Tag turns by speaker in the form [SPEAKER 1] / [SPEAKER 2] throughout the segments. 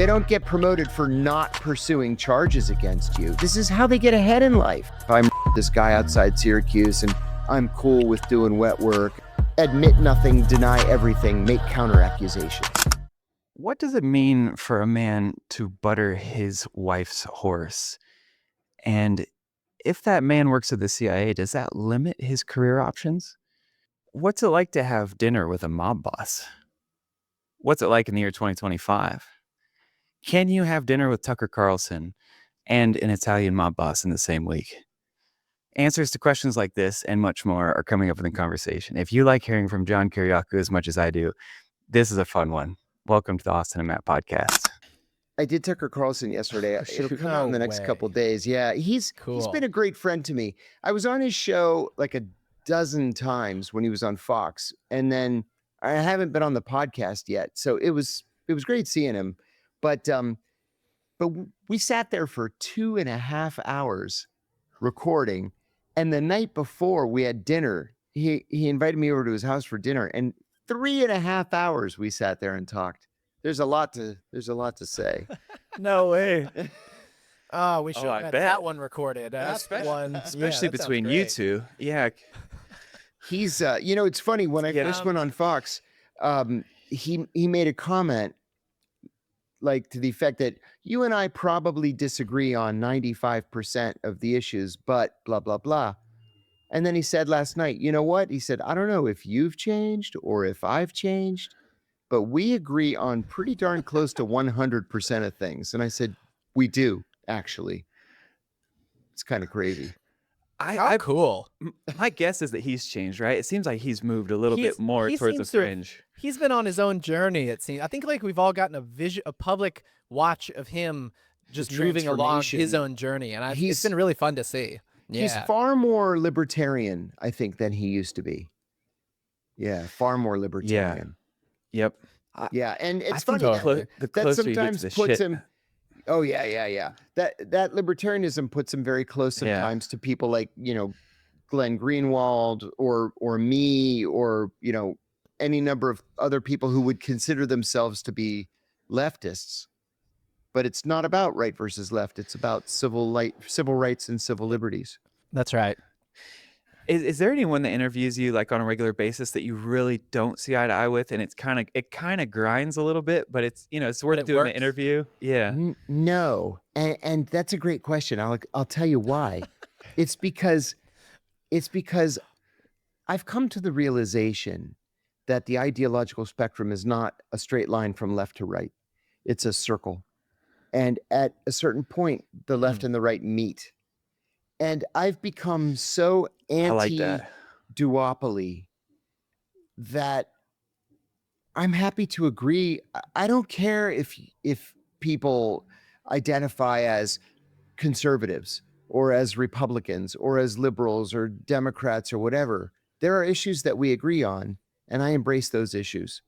[SPEAKER 1] They don't get promoted for not pursuing charges against you. This is how they get ahead in life. If I'm this guy outside Syracuse and I'm cool with doing wet work, admit nothing, deny everything, make counter accusations.
[SPEAKER 2] What does it mean for a man to butter his wife's horse? And if that man works at the CIA, does that limit his career options? What's it like to have dinner with a mob boss? What's it like in the year 2025? Can you have dinner with Tucker Carlson and an Italian mob boss in the same week? Answers to questions like this and much more are coming up in the conversation. If you like hearing from John Kiriakou as much as I do, this is a fun one. Welcome to the Austin and Matt podcast.
[SPEAKER 1] I did Tucker Carlson yesterday. It'll come out in the next couple of days. Yeah, he's been a great friend to me. I was on his show like a dozen times when he was on Fox, and then I haven't been on the podcast yet. So it was great seeing him. But we sat there for 2.5 hours recording, and the night before we had dinner. He invited me over to his house for dinner, and 3.5 hours we sat there and talked. There's a lot to say.
[SPEAKER 2] No way.
[SPEAKER 3] Oh, we should have that one recorded.
[SPEAKER 2] Especially between you two. Yeah.
[SPEAKER 1] He's it's funny, when I first went on Fox, he made a comment like to the effect that you and I probably disagree on 95% of the issues, but blah blah blah. And then he said last night, you know what? He said, I don't know if you've changed or if I've changed, but we agree on pretty darn close to 100% of things. And I said, we do, actually. It's kind of crazy.
[SPEAKER 3] Cool.
[SPEAKER 2] My guess is that he's changed, right? It seems like he's moved a little bit more towards the fringe.
[SPEAKER 3] He's been on his own journey, it seems. I think like we've all gotten a public watch of him just moving along his own journey. And it's been really fun to see. Yeah.
[SPEAKER 1] He's far more libertarian, I think, than he used to be. Yeah, far more libertarian.
[SPEAKER 2] Yeah. Yep.
[SPEAKER 1] Yeah, and it's funny
[SPEAKER 2] that
[SPEAKER 1] sometimes puts him. Oh yeah. That libertarianism puts him very close sometimes to people like Glenn Greenwald or me or any number of other people who would consider themselves to be leftists. But it's not about right versus left. It's about civil rights and civil liberties.
[SPEAKER 3] That's right.
[SPEAKER 2] Is there anyone that interviews you like on a regular basis that you really don't see eye to eye with, and it kind of grinds a little bit, but it's it's worth doing the interview? Yeah.
[SPEAKER 1] No, and that's a great question. I'll tell you why. It's because I've come to the realization that the ideological spectrum is not a straight line from left to right. It's a circle. And at a certain point, the left and the right meet. And I've become so anti-duopoly that I'm happy to agree. I don't care if people identify as conservatives or as Republicans or as liberals or Democrats or whatever. There are issues that we agree on, and I embrace those issues.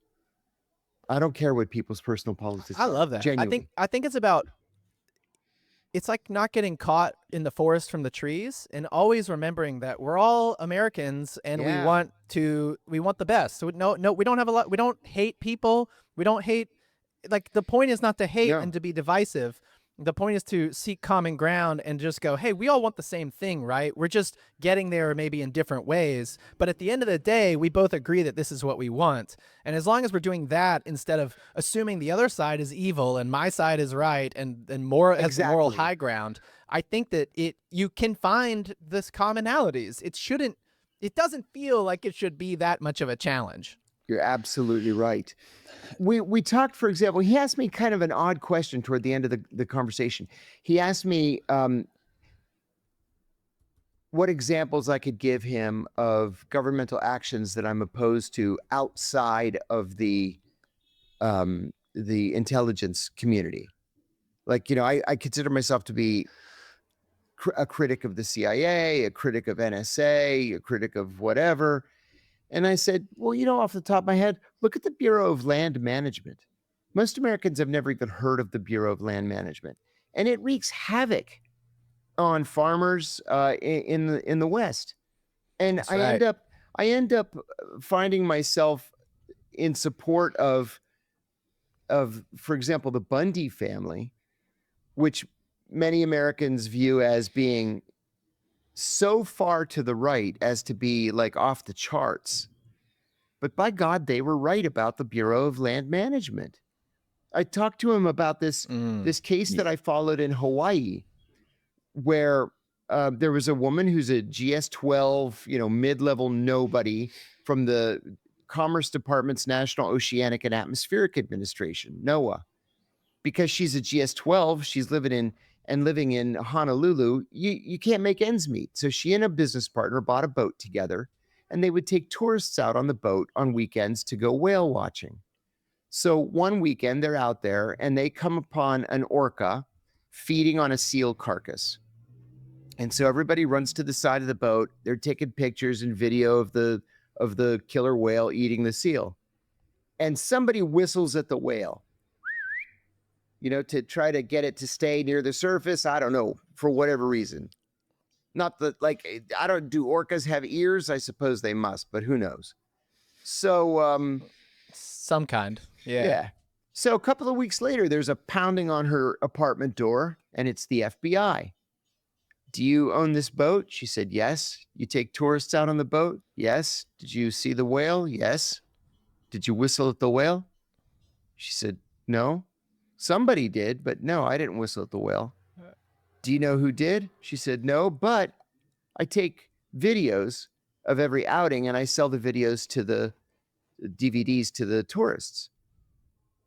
[SPEAKER 1] I don't care what people's personal politics are.
[SPEAKER 3] I love that.
[SPEAKER 1] Genuinely.
[SPEAKER 3] I think it's like not getting caught in the forest from the trees, and always remembering that we're all Americans and we want the best. So no, we don't have a lot. We don't hate people. We don't hate, like, the point is not to hate and to be divisive. The point is to seek common ground and just go, hey, we all want the same thing, right? We're just getting there maybe in different ways. But at the end of the day, we both agree that this is what we want. And as long as we're doing that, instead of assuming the other side is evil and my side is right and more as the moral high ground, I think that you can find this commonalities. It doesn't feel like it should be that much of a challenge.
[SPEAKER 1] You're absolutely right. We talked, for example, he asked me kind of an odd question toward the end of the conversation. He asked me what examples I could give him of governmental actions that I'm opposed to outside of the intelligence community. Like, I consider myself to be a critic of the CIA, a critic of NSA, a critic of whatever. And I said, well, off the top of my head, look at the Bureau of Land Management. Most Americans have never even heard of the Bureau of Land Management. And it wreaks havoc on farmers in the West. And I end up finding myself in support of of, for example, the Bundy family, which many Americans view as being so far to the right as to be like off the charts. But by God, they were right about the Bureau of Land Management. I talked to him about this case that I followed in Hawaii, where there was a woman who's a GS-12, mid-level nobody from the Commerce Department's National Oceanic and Atmospheric Administration, NOAA. Because she's a GS-12, she's living in Honolulu, you can't make ends meet. So she and a business partner bought a boat together, and they would take tourists out on the boat on weekends to go whale watching. So one weekend they're out there and they come upon an orca feeding on a seal carcass. And so everybody runs to the side of the boat. They're taking pictures and video of the killer whale eating the seal. And somebody whistles at the whale, to try to get it to stay near the surface. I don't know, for whatever reason. Not that, do orcas have ears? I suppose they must, but who knows? So,
[SPEAKER 3] some kind. Yeah.
[SPEAKER 1] So a couple of weeks later, there's a pounding on her apartment door, and it's the FBI. Do you own this boat? She said, yes. You take tourists out on the boat? Yes. Did you see the whale? Yes. Did you whistle at the whale? She said, no. Somebody did, but no, I didn't whistle at the whale. Do you know who did? She said, no, but I take videos of every outing and I sell the videos to the DVDs to the tourists.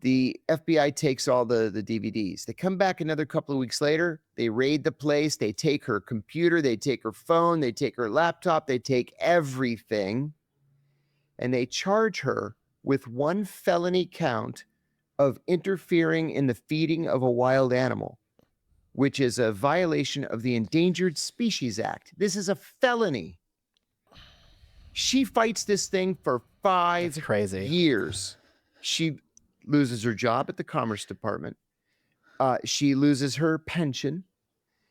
[SPEAKER 1] The FBI takes all the DVDs. They come back another couple of weeks later. They raid the place. They take her computer. They take her phone. They take her laptop. They take everything. And they charge her with one felony count of interfering in the feeding of a wild animal, which is a violation of the Endangered Species Act. This is a felony. She fights this thing for 5 years. She loses her job at the Commerce Department. She loses her pension.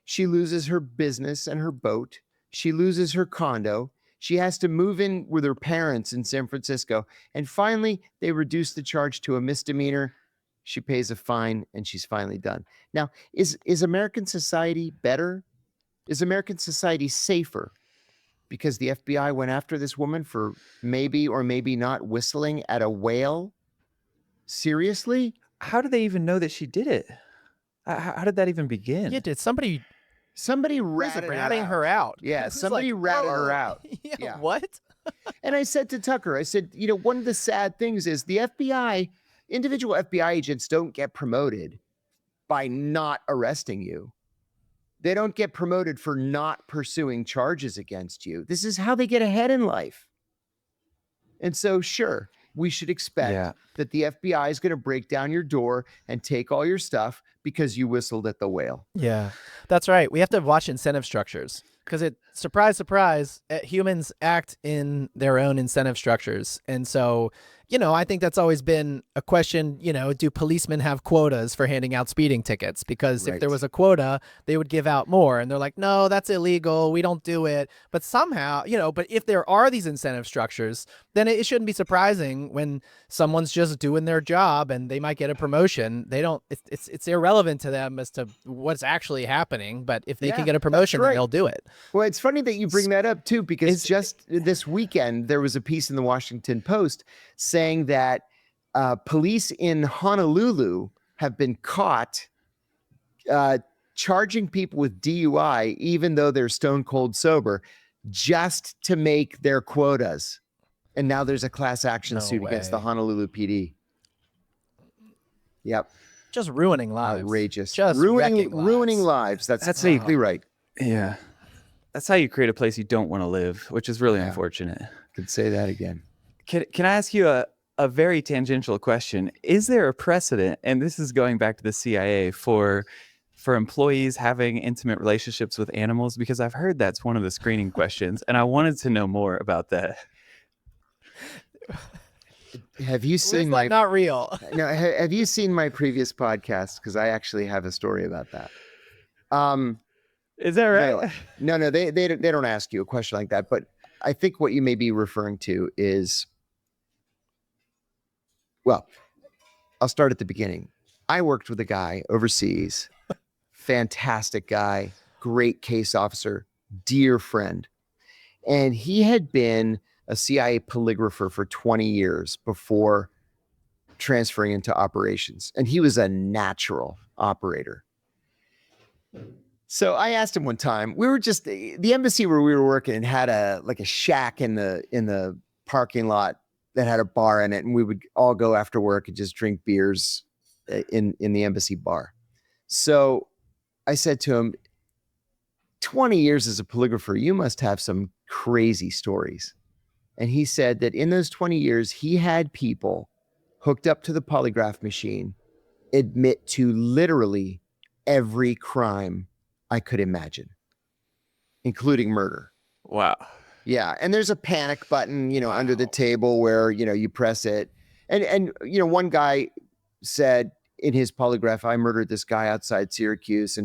[SPEAKER 1] She loses her business and her boat. She loses her condo. She has to move in with her parents in San Francisco. And finally, they reduce the charge to a misdemeanor. She pays a fine and she's finally done. Now, is American society better? Is American society safer because the FBI went after this woman for maybe or maybe not whistling at a whale? Seriously?
[SPEAKER 2] How do they even know that she did it? How did that even begin?
[SPEAKER 3] Yeah, did somebody
[SPEAKER 1] ratting
[SPEAKER 3] her out?
[SPEAKER 1] Yeah, somebody ratted her out.
[SPEAKER 3] Yeah. What?
[SPEAKER 1] And I said to Tucker, I said, one of the sad things is the FBI, individual FBI agents don't get promoted by not arresting you. They don't get promoted for not pursuing charges against you. This is how they get ahead in life. And so, sure, we should expect that the FBI is going to break down your door and take all your stuff because you whistled at the whale.
[SPEAKER 3] Yeah, that's right. We have to watch incentive structures because surprise, surprise, humans act in their own incentive structures. And so, I think that's always been a question, do policemen have quotas for handing out speeding tickets? Because if there was a quota, they would give out more. And they're like, no, that's illegal. We don't do it. But somehow, but if there are these incentive structures, then it shouldn't be surprising when someone's just doing their job and they might get a promotion. It's irrelevant to them as to what's actually happening. But if they can get a promotion, then they'll do it.
[SPEAKER 1] Well, it's funny that you bring that up too, because just this weekend, there was a piece in the Washington Post saying that police in Honolulu have been caught charging people with DUI, even though they're stone cold sober, just to make their quotas. And now there's a class action suit against the Honolulu PD. Yep.
[SPEAKER 3] Just ruining lives.
[SPEAKER 1] Outrageous.
[SPEAKER 3] Just
[SPEAKER 1] ruining lives. That's exactly right.
[SPEAKER 2] Yeah. That's how you create a place you don't want to live, which is really unfortunate.
[SPEAKER 1] Could say that again.
[SPEAKER 2] Can I ask you a very tangential question? Is there a precedent, and this is going back to the CIA, for employees having intimate relationships with animals? Because I've heard that's one of the screening questions, and I wanted to know more about that.
[SPEAKER 1] Have you seen my
[SPEAKER 3] not real?
[SPEAKER 1] No. Have you seen my previous podcast? Because I actually have a story about that.
[SPEAKER 2] Is that right?
[SPEAKER 1] No. They don't ask you a question like that. But I think what you may be referring to is, well, I'll start at the beginning. I worked with a guy overseas, fantastic guy, great case officer, dear friend. And he had been a CIA polygrapher for 20 years before transferring into operations. And he was a natural operator. So I asked him one time, we were just, the embassy where we were working had a shack in the parking lot that had a bar in it. And we would all go after work and just drink beers in the embassy bar. So I said to him, 20 years as a polygrapher, you must have some crazy stories. And he said that in those 20 years, he had people hooked up to the polygraph machine admit to literally every crime I could imagine, including murder.
[SPEAKER 2] Wow.
[SPEAKER 1] Yeah. And there's a panic button, under the table where, you press it. And one guy said in his polygraph, I murdered this guy outside Syracuse.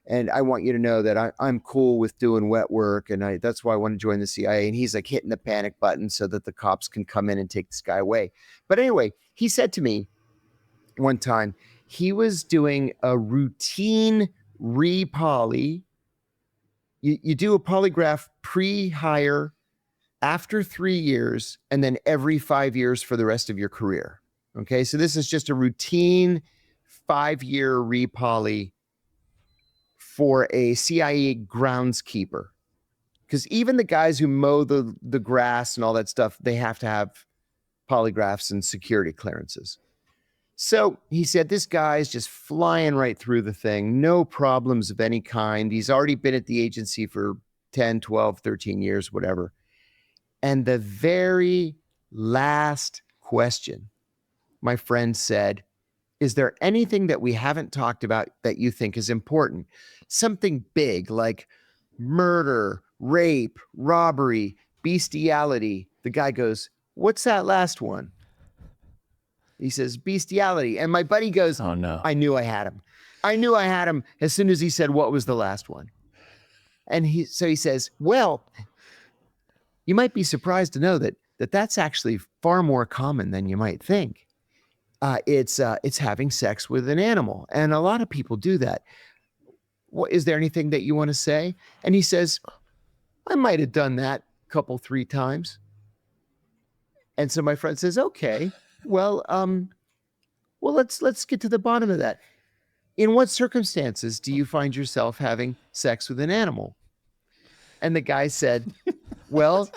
[SPEAKER 1] And I want you to know that I'm cool with doing wet work. And that's why I want to join the CIA. And he's like hitting the panic button so that the cops can come in and take this guy away. But anyway, he said to me one time, he was doing a routine re-poly. You do a polygraph pre-hire after 3 years and then every 5 years for the rest of your career. Okay, so this is just a routine 5-year re-poly for a CIA groundskeeper. Because even the guys who mow the grass and all that stuff, they have to have polygraphs and security clearances. So he said, this guy's just flying right through the thing, no problems of any kind. He's already been at the agency for 10, 12, 13 years, whatever. And the very last question, my friend said, is there anything that we haven't talked about that you think is important? Something big like murder, rape, robbery, bestiality. The guy goes, what's that last one? He says, bestiality. And my buddy goes,
[SPEAKER 2] oh no,
[SPEAKER 1] I knew I had him. I knew I had him as soon as he said, what was the last one? And he says, well, you might be surprised to know that's actually far more common than you might think. It's having sex with an animal. And a lot of people do that. Is there anything that you want to say? And he says, I might have done that a couple, 3 times. And so my friend says, okay, well, let's get to the bottom of that. In what circumstances do you find yourself having sex with an animal? And the guy said, well,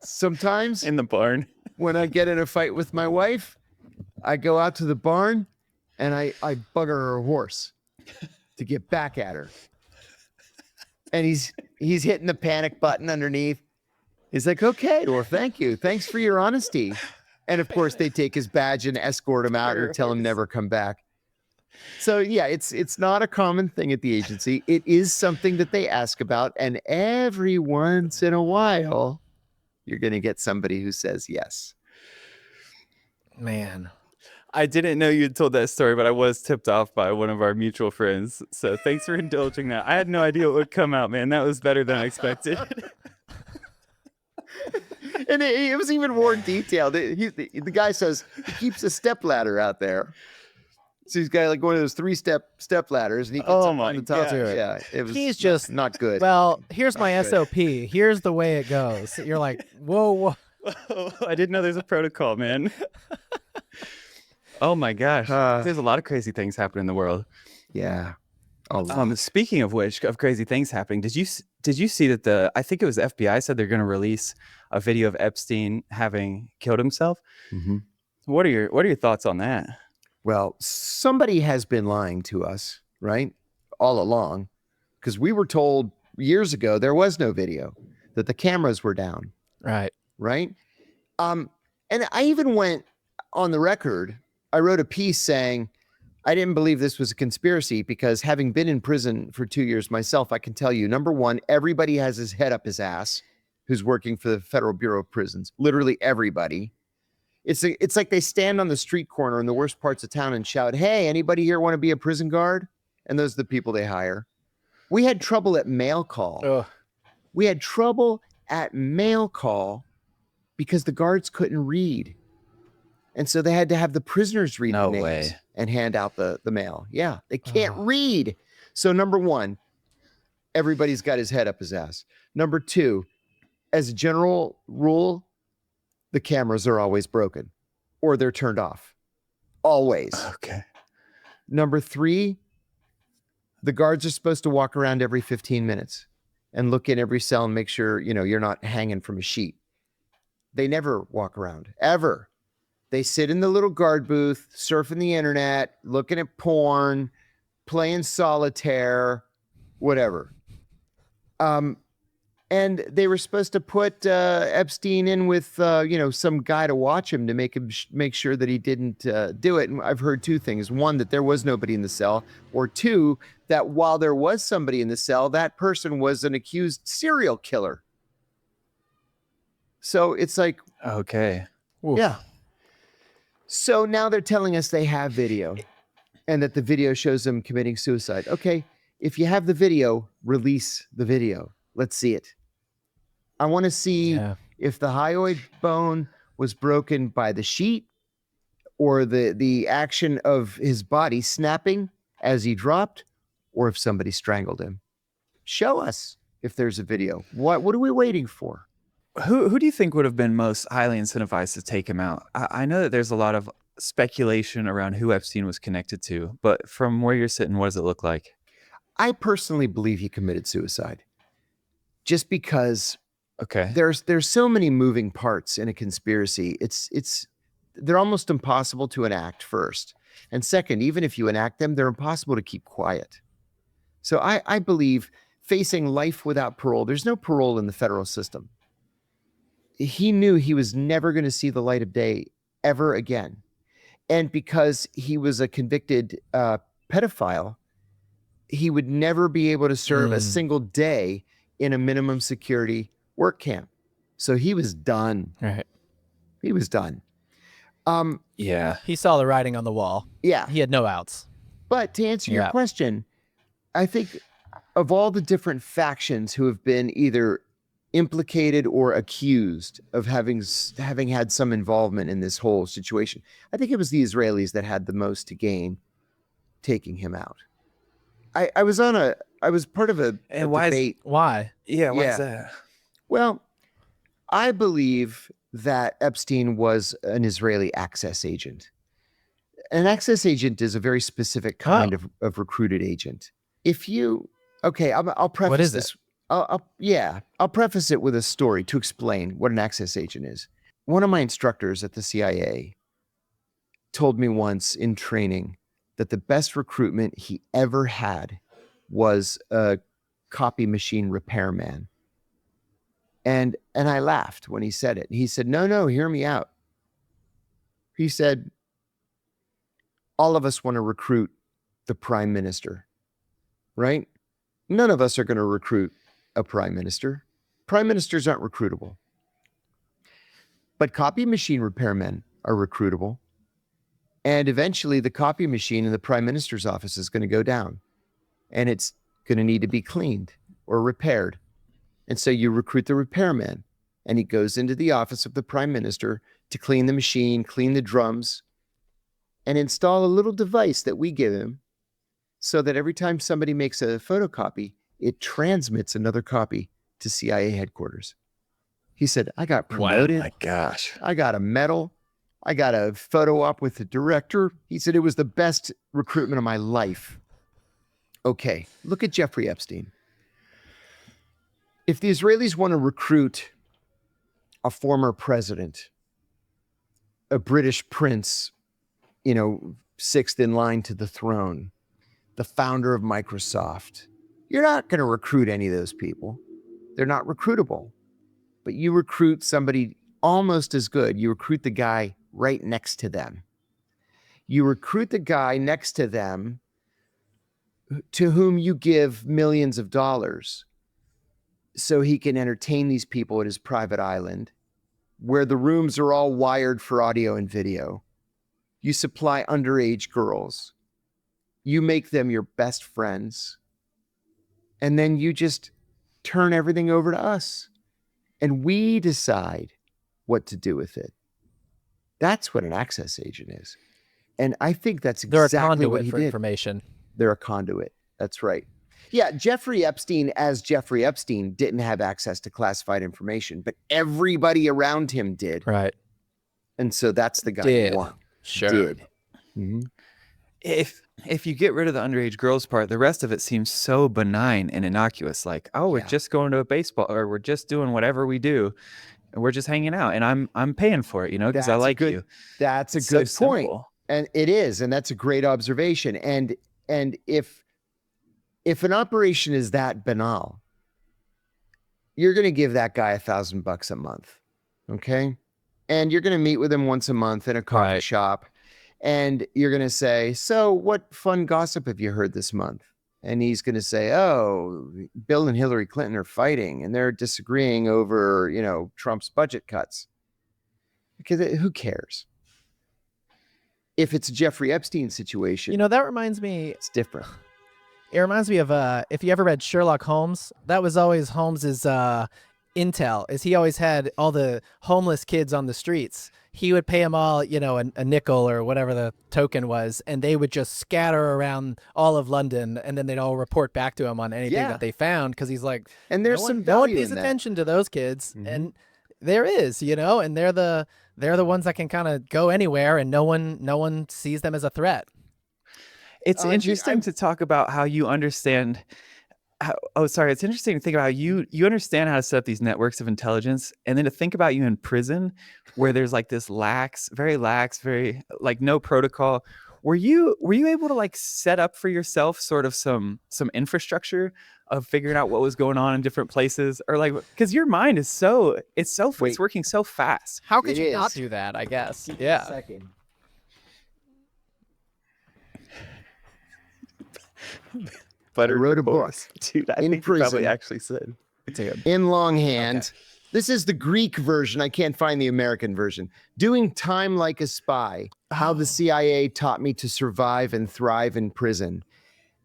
[SPEAKER 1] sometimes
[SPEAKER 2] in the barn,
[SPEAKER 1] when I get in a fight with my wife, I go out to the barn and I bugger her horse to get back at her. And he's hitting the panic button underneath. He's like, okay, well, thank you. Thanks for your honesty. And of course, they take his badge and escort him out or tell him never come back. So yeah, it's not a common thing at the agency. It is something that they ask about. And every once in a while, you're going to get somebody who says yes.
[SPEAKER 3] Man.
[SPEAKER 2] I didn't know you had told that story, but I was tipped off by one of our mutual friends. So thanks for indulging that. I had no idea what would come out, man. That was better than I expected.
[SPEAKER 1] And it was even more detailed. The guy says he keeps a stepladder out there. So he's got like one of those 3-step ladders, and he gets up on the top. Yeah, it was
[SPEAKER 3] he's just
[SPEAKER 1] not good.
[SPEAKER 3] Well, here's my SOP. Here's the way it goes. You're like, whoa.
[SPEAKER 2] I didn't know there's a protocol, man. Oh my gosh, there's a lot of crazy things happening in the world.
[SPEAKER 1] Yeah.
[SPEAKER 2] Speaking of which, of crazy things happening, did you see that I think it was the FBI said they're going to release a video of Epstein having killed himself?
[SPEAKER 1] Mm-hmm.
[SPEAKER 2] What are your thoughts on that?
[SPEAKER 1] Well, somebody has been lying to us, right? All along, because we were told years ago there was no video, that the cameras were down.
[SPEAKER 3] Right.
[SPEAKER 1] And I even went on the record. I wrote a piece saying I didn't believe this was a conspiracy because having been in prison for 2 years myself, I can tell you, number one, everybody has his head up his ass who's working for the Federal Bureau of Prisons. Literally everybody. It's like they stand on the street corner in the worst parts of town and shout, hey, anybody here want to be a prison guard? And those are the people they hire. We had trouble at mail call.
[SPEAKER 3] Ugh.
[SPEAKER 1] We had trouble at mail call because the guards couldn't read. And so they had to have the prisoners read
[SPEAKER 2] No
[SPEAKER 1] the names
[SPEAKER 2] way.
[SPEAKER 1] and hand out the mail. Yeah, they can't read. So number one, everybody's got his head up his ass. Number two, as a general rule, the cameras are always broken or they're turned off. Always.
[SPEAKER 2] Okay.
[SPEAKER 1] Number three, the guards are supposed to walk around every 15 minutes and look in every cell and make sure, you're not hanging from a sheet. They never walk around, ever. They sit in the little guard booth, surfing the internet, looking at porn, playing solitaire, whatever. And they were supposed to put Epstein in with, some guy to watch him to make sure that he didn't do it. And I've heard two things. One, that there was nobody in the cell. Or two, that while there was somebody in the cell, that person was an accused serial killer. So it's like...
[SPEAKER 2] Okay.
[SPEAKER 3] Oof.
[SPEAKER 1] Yeah. So now they're telling us they have video and that the video shows them committing suicide. Okay, if you have the video, release the video. Let's see it. I want to see if the hyoid bone was broken by the sheet or the action of his body snapping as he dropped, or if somebody strangled him. Show us if there's a video. What are we waiting for?
[SPEAKER 2] Who do you think would have been most highly incentivized to take him out? I know that there's a lot of speculation around who Epstein was connected to, but from where you're sitting, what does it look like?
[SPEAKER 1] I personally believe he committed suicide. Just because there's so many moving parts in a conspiracy. They're almost impossible to enact, first. And second, even if you enact them, they're impossible to keep quiet. So I believe facing life without parole, there's no parole in the federal system. He knew he was never going to see the light of day ever again. And because he was a convicted pedophile, he would never be able to serve a single day in a minimum security work camp. So he was done.
[SPEAKER 3] Right.
[SPEAKER 1] He was done.
[SPEAKER 2] Yeah.
[SPEAKER 3] He saw the writing on the wall.
[SPEAKER 1] Yeah.
[SPEAKER 3] He had no outs.
[SPEAKER 1] But to answer your question, I think of all the different factions who have been either implicated or accused of having had some involvement in this whole situation, I think it was the Israelis that had the most to gain taking him out. I was part of a debate.
[SPEAKER 3] Why?
[SPEAKER 2] Yeah, why is that?
[SPEAKER 1] Well, I believe that Epstein was an Israeli access agent. An access agent is a very specific kind of recruited agent. I'll preface
[SPEAKER 3] what is
[SPEAKER 1] this.
[SPEAKER 3] It?
[SPEAKER 1] I'll preface it with a story to explain what an access agent is. One of my instructors at the CIA told me once in training that the best recruitment he ever had was a copy machine repairman. And I laughed when he said it. He said, no, hear me out. He said, all of us want to recruit the prime minister, right? None of us are going to recruit a prime minister. Prime ministers aren't recruitable. But copy machine repairmen are recruitable. And eventually the copy machine in the prime minister's office is going to go down. And it's going to need to be cleaned or repaired. And so you recruit the repairman. And he goes into the office of the prime minister to clean the machine, clean the drums, and install a little device that we give him so that every time somebody makes a photocopy, it transmits another copy to CIA headquarters. He said, I got promoted.
[SPEAKER 2] Oh my gosh.
[SPEAKER 1] I got a medal. I got a photo op with the director. He said it was the best recruitment of my life. Okay, look at Jeffrey Epstein. If the Israelis want to recruit a former president, a British prince, sixth in line to the throne, the founder of Microsoft, you're not going to recruit any of those people. They're not recruitable. But you recruit somebody almost as good. You recruit the guy right next to them. You recruit the guy next to them to whom you give millions of dollars so he can entertain these people at his private island where the rooms are all wired for audio and video. You supply underage girls. You make them your best friends. And then you just turn everything over to us. And we decide what to do with it. That's what an access agent is. And I think that's
[SPEAKER 3] They're
[SPEAKER 1] exactly
[SPEAKER 3] a
[SPEAKER 1] what
[SPEAKER 3] conduit
[SPEAKER 1] he
[SPEAKER 3] for
[SPEAKER 1] did.
[SPEAKER 3] information.
[SPEAKER 1] They're a conduit. That's right. Yeah, Jeffrey Epstein, as Jeffrey Epstein, didn't have access to classified information, but everybody around him did.
[SPEAKER 3] Right.
[SPEAKER 1] And so that's the guy
[SPEAKER 3] Did.
[SPEAKER 1] you want.
[SPEAKER 3] Sure.
[SPEAKER 1] Did. Mm-hmm.
[SPEAKER 2] If you get rid of the underage girls part, the rest of it seems so benign and innocuous. Like, oh, we're just going to a baseball, or we're just doing whatever we do, and we're just hanging out, and I'm paying for it, you know, because I like you.
[SPEAKER 1] That's a good point, and it is, and that's a great observation. And if an operation is that banal, you're going to give that guy $1,000 a month, okay? And you're going to meet with him once a month in a coffee shop. And you're going to say, so what fun gossip have you heard this month? And he's going to say, oh, Bill and Hillary Clinton are fighting and they're disagreeing over, you know, Trump's budget cuts. Because who cares? If it's a Jeffrey Epstein situation,
[SPEAKER 3] you know, that reminds me,
[SPEAKER 1] it's different.
[SPEAKER 3] It reminds me of if you ever read Sherlock Holmes, that was always Holmes's intel, is he always had all the homeless kids on the streets. He would pay them all, you know, a nickel or whatever the token was, and they would just scatter around all of London, and then they'd all report back to him on anything that they found, because he's like,
[SPEAKER 1] and there's
[SPEAKER 3] no one pays attention to those kids, and there is, you know, and they're the ones that can kind of go anywhere, and no one sees them as a threat.
[SPEAKER 2] It's interesting to talk about how you understand. It's interesting to think about how you understand how to set up these networks of intelligence, and then to think about you in prison, where there's like this very like no protocol. Were you able to like set up for yourself sort of some infrastructure of figuring out what was going on in different places, or like, because your mind is it's working so fast.
[SPEAKER 3] How could you not do that? I guess. Yeah.
[SPEAKER 1] Second.
[SPEAKER 2] But
[SPEAKER 1] I wrote a book,
[SPEAKER 2] dude. I think you probably actually said,
[SPEAKER 3] dude,
[SPEAKER 1] in longhand. Okay. This is the Greek version. I can't find the American version. Doing Time Like a Spy: How the CIA Taught Me to Survive and Thrive in Prison.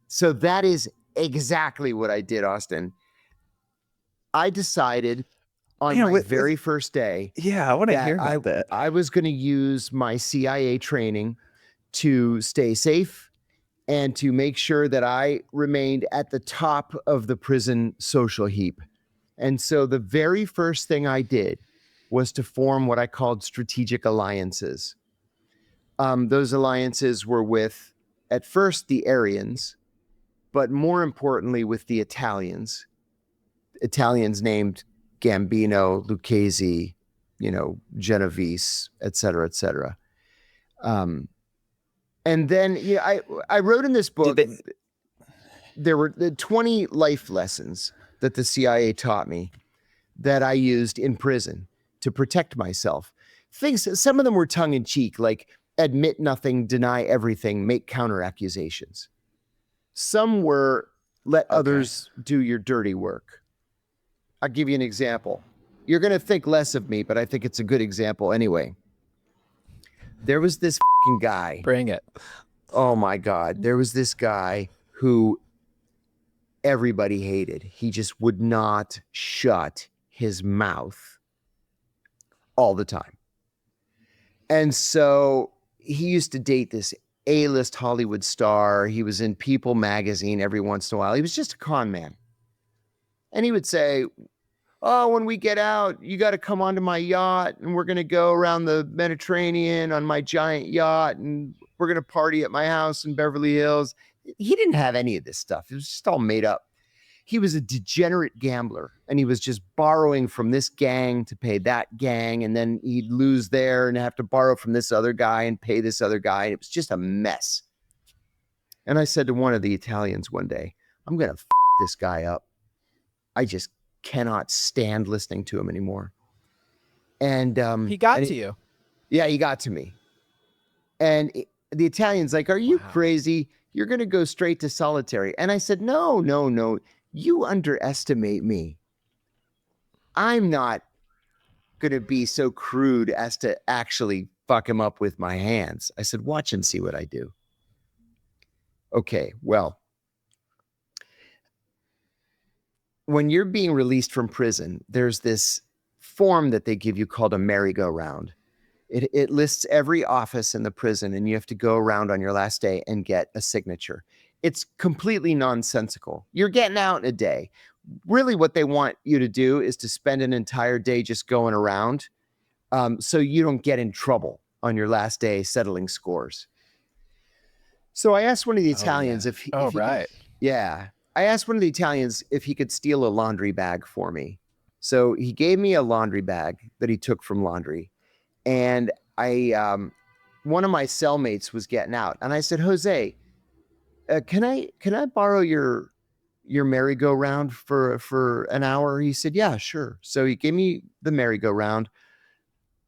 [SPEAKER 1] So that is exactly what I did, Austin. I decided on my very first day.
[SPEAKER 2] Yeah, I want to hear about that.
[SPEAKER 1] I was going to use my CIA training to stay safe and to make sure that I remained at the top of the prison social heap. And so the very first thing I did was to form what I called strategic alliances. Those alliances were with, at first, the Aryans, but more importantly with the Italians. Italians named Gambino, Lucchese, you know, Genovese, et cetera, et cetera. And then I wrote in this book, there were 20 life lessons that the CIA taught me that I used in prison to protect myself. Some of them were tongue in cheek, like admit nothing, deny everything, make counter accusations. Some were let others do your dirty work. I'll give you an example. You're going to think less of me, but I think it's a good example anyway. There was this guy.
[SPEAKER 3] Bring it.
[SPEAKER 1] Oh my God. There was this guy who everybody hated. He just would not shut his mouth all the time. And so he used to date this A-list Hollywood star. He was in People magazine every once in a while. He was just a con man. And he would say, oh, when we get out, you got to come onto my yacht, and we're going to go around the Mediterranean on my giant yacht, and we're going to party at my house in Beverly Hills. He didn't have any of this stuff. It was just all made up. He was a degenerate gambler, and he was just borrowing from this gang to pay that gang, and then he'd lose there and have to borrow from this other guy and pay this other guy. And it was just a mess. And I said to one of the Italians one day, I'm going to f this guy up. I just cannot stand listening to him anymore. And
[SPEAKER 3] he got to you.
[SPEAKER 1] Yeah, he got to me. And the Italian's like, are you crazy? You're going to go straight to solitary. And I said, no. You underestimate me. I'm not going to be so crude as to actually fuck him up with my hands. I said, watch and see what I do. Okay, well, when you're being released from prison, there's this form that they give you called a merry-go-round. It lists every office in the prison, and you have to go around on your last day and get a signature. It's completely nonsensical. You're getting out in a day. Really what they want you to do is to spend an entire day just going around, so you don't get in trouble on your last day settling scores. So I asked one of the Italians if he
[SPEAKER 3] right.
[SPEAKER 1] I asked one of the Italians if he could steal a laundry bag for me. So he gave me a laundry bag that he took from laundry. And one of my cellmates was getting out. And I said, Jose, can I borrow your merry-go-round for an hour? He said, yeah, sure. So he gave me the merry-go-round.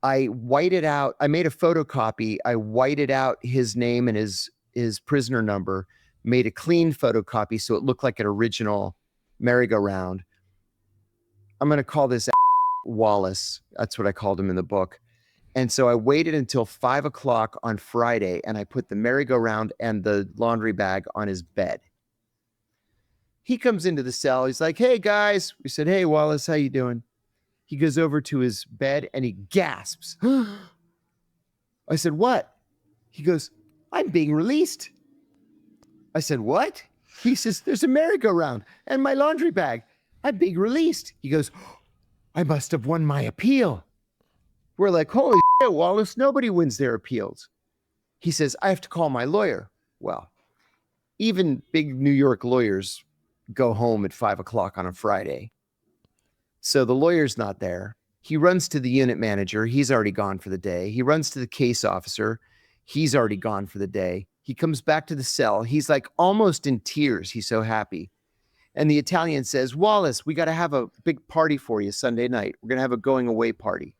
[SPEAKER 1] I whited out, I made a photocopy. I whited out his name and his prisoner number, made a clean photocopy so it looked like an original merry-go-round. I'm going to call this Wallace. That's what I called him in the book. And so I waited until 5 o'clock on Friday, and I put the merry-go-round and the laundry bag on his bed. He comes into the cell. He's like, hey, guys. We said, hey, Wallace, how you doing? He goes over to his bed, and he gasps. I said, what? He goes, I'm being released. I said, what? He says, there's a merry-go-round and my laundry bag. I'm being released. He goes, I must have won my appeal. We're like, holy shit, Wallace, nobody wins their appeals. He says, I have to call my lawyer. Well, even big New York lawyers go home at 5 o'clock on a Friday. So the lawyer's not there. He runs to the unit manager. He's already gone for the day. He runs to the case officer. He's already gone for the day. He comes back to the cell. He's like almost in tears. He's so happy. And the Italian says, Wallace, we got to have a big party for you Sunday night. We're going to have a going away party.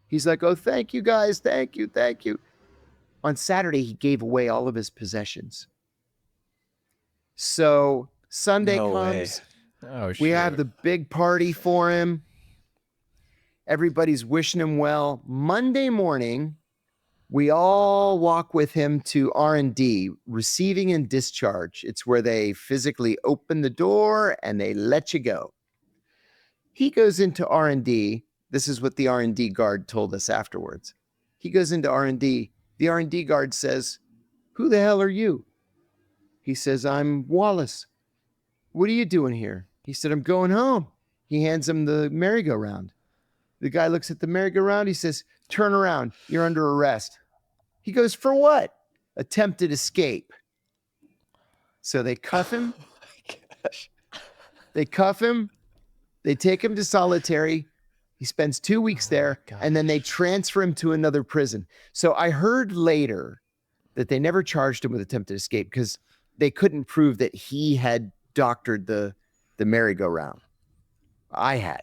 [SPEAKER 1] He's like, oh, thank you, guys. Thank you. Thank you. On Saturday, he gave away all of his possessions. So Sunday comes.
[SPEAKER 3] Oh, shit.
[SPEAKER 1] We have the big party for him. Everybody's wishing him well. Monday morning, we all walk with him to R&D, receiving and discharge. It's where they physically open the door and they let you go. He goes into R&D. This is what the R&D guard told us afterwards. He goes into R&D. The R&D guard says, who the hell are you? He says, I'm Wallace. What are you doing here? He said, I'm going home. He hands him the merry-go-round. The guy looks at the merry-go-round. He says, turn around. You're under arrest. He goes, for what? Attempted escape. So they cuff him.
[SPEAKER 3] Oh my gosh.
[SPEAKER 1] They cuff him. They take him to solitary. He spends 2 weeks there, and then they transfer him to another prison. So I heard later that they never charged him with attempted escape because they couldn't prove that he had doctored the merry-go-round. I had.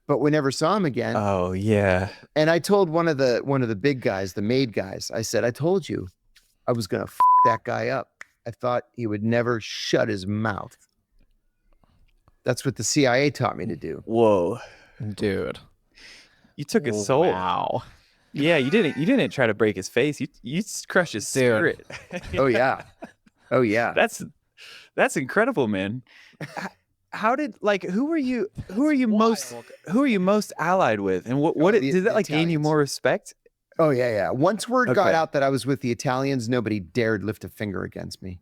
[SPEAKER 1] But we never saw him again.
[SPEAKER 2] Oh, yeah.
[SPEAKER 1] And I told one of the big guys, the maid guys, I said, I told you I was going to f that guy up. I thought he would never shut his mouth. That's what the CIA taught me to do.
[SPEAKER 2] Whoa.
[SPEAKER 3] Dude.
[SPEAKER 2] You took his soul.
[SPEAKER 3] Wow.
[SPEAKER 2] Yeah, you didn't try to break his face. You crushed his spirit.
[SPEAKER 1] Oh yeah. Oh yeah.
[SPEAKER 2] That's incredible, man. How did who are you most allied with, and what did that gain you more respect?
[SPEAKER 1] Oh yeah. Once word got out that I was with the Italians, nobody dared lift a finger against me.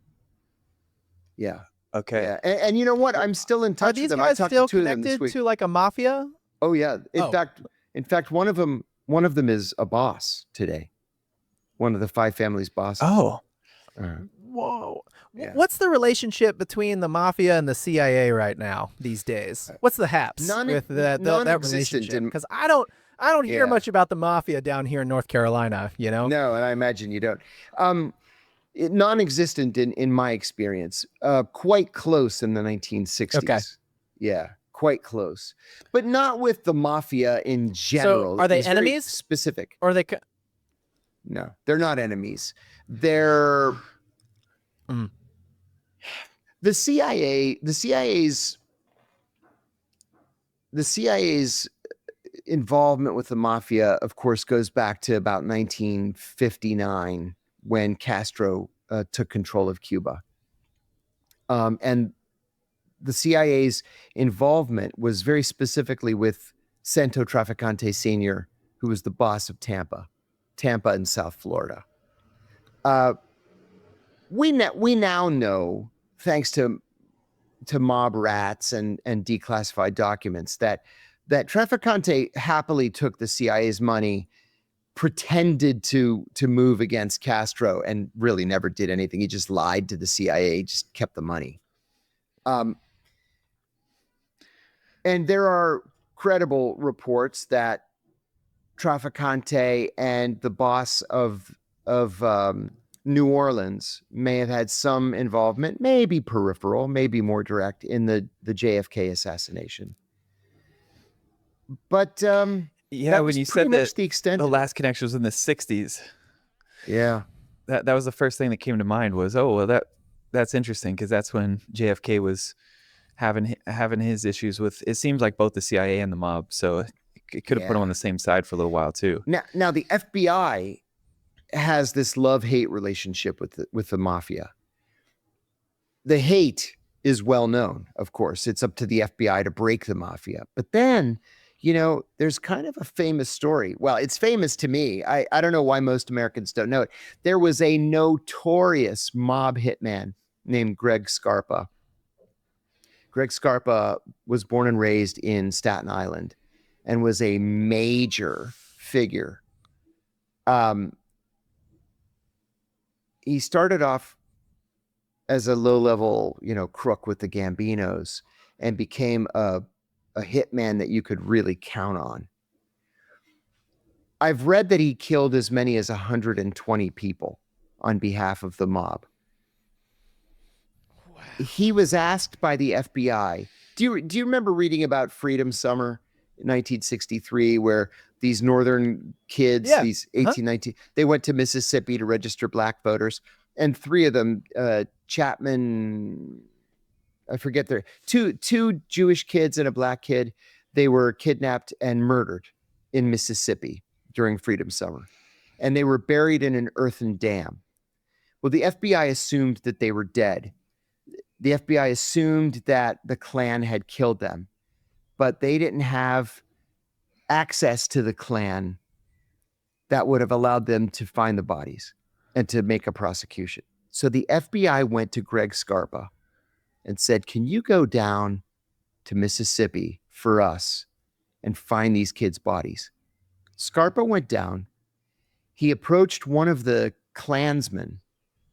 [SPEAKER 1] Yeah.
[SPEAKER 2] Okay.
[SPEAKER 1] Yeah. And you know what? I'm still in touch with them.
[SPEAKER 3] Are these guys still
[SPEAKER 1] to them this
[SPEAKER 3] connected
[SPEAKER 1] week.
[SPEAKER 3] to like a mafia?
[SPEAKER 1] Oh yeah. In fact, one of them is a boss today. One of the 5 families' bosses.
[SPEAKER 2] Oh.
[SPEAKER 3] Whoa.
[SPEAKER 1] Yeah.
[SPEAKER 3] What's the relationship between the mafia and the CIA right now these days? What's the haps with that relationship? Because I don't hear much about the mafia down here in North Carolina, you know?
[SPEAKER 1] No, and I imagine you don't. Non-existent in my experience. Quite close in the 1960s.
[SPEAKER 3] Okay.
[SPEAKER 1] Yeah, quite close. But not with the mafia in general.
[SPEAKER 3] So are they
[SPEAKER 1] It's very
[SPEAKER 3] enemies?
[SPEAKER 1] specific.
[SPEAKER 3] Or are they...
[SPEAKER 1] No, they're not enemies. They're... The CIA's involvement with the mafia, of course, goes back to about 1959 when Castro took control of Cuba. And the CIA's involvement was very specifically with Santo Traficante Sr., who was the boss of Tampa in South Florida. We now know, thanks to mob rats and declassified documents, that Trafficante happily took the CIA's money, pretended to move against Castro, and really never did anything. He just lied to the CIA, just kept the money. And there are credible reports that Trafficante and the boss of New Orleans may have had some involvement, maybe peripheral, maybe more direct, in the JFK assassination. But
[SPEAKER 2] when you said that
[SPEAKER 1] the extent.
[SPEAKER 2] The Last Connection was in the 60s.
[SPEAKER 1] Yeah.
[SPEAKER 2] That was the first thing that came to mind was, that's interesting, because that's when JFK was having his issues with, it seems like, both the CIA and the mob. So it could have put him on the same side for a little while too.
[SPEAKER 1] Now the FBI has this love-hate relationship with the mafia. The hate is well known, of course. It's up to the FBI to break the mafia. But then, there's kind of a famous story. Well, it's famous to me. I don't know why most Americans don't know it. There was a notorious mob hitman named Greg Scarpa. Greg Scarpa was born and raised in Staten Island and was a major figure. He started off as a low-level, crook with the Gambinos, and became a hitman that you could really count on. I've read that he killed as many as 120 people on behalf of the mob. Wow. He was asked by the FBI. Do you remember reading about Freedom Summer in 1963, where these northern kids, these 18, 19, they went to Mississippi to register black voters, and three of them, Chapman, I forget their two Jewish kids and a black kid, they were kidnapped and murdered in Mississippi during Freedom Summer, and they were buried in an earthen dam. Well, the FBI assumed that they were dead. The FBI assumed that the Klan had killed them, but they didn't have access to the Klan that would have allowed them to find the bodies and to make a prosecution. So the FBI went to Greg Scarpa and said, can you go down to Mississippi for us and find these kids' bodies? Scarpa went down. He approached one of the Klansmen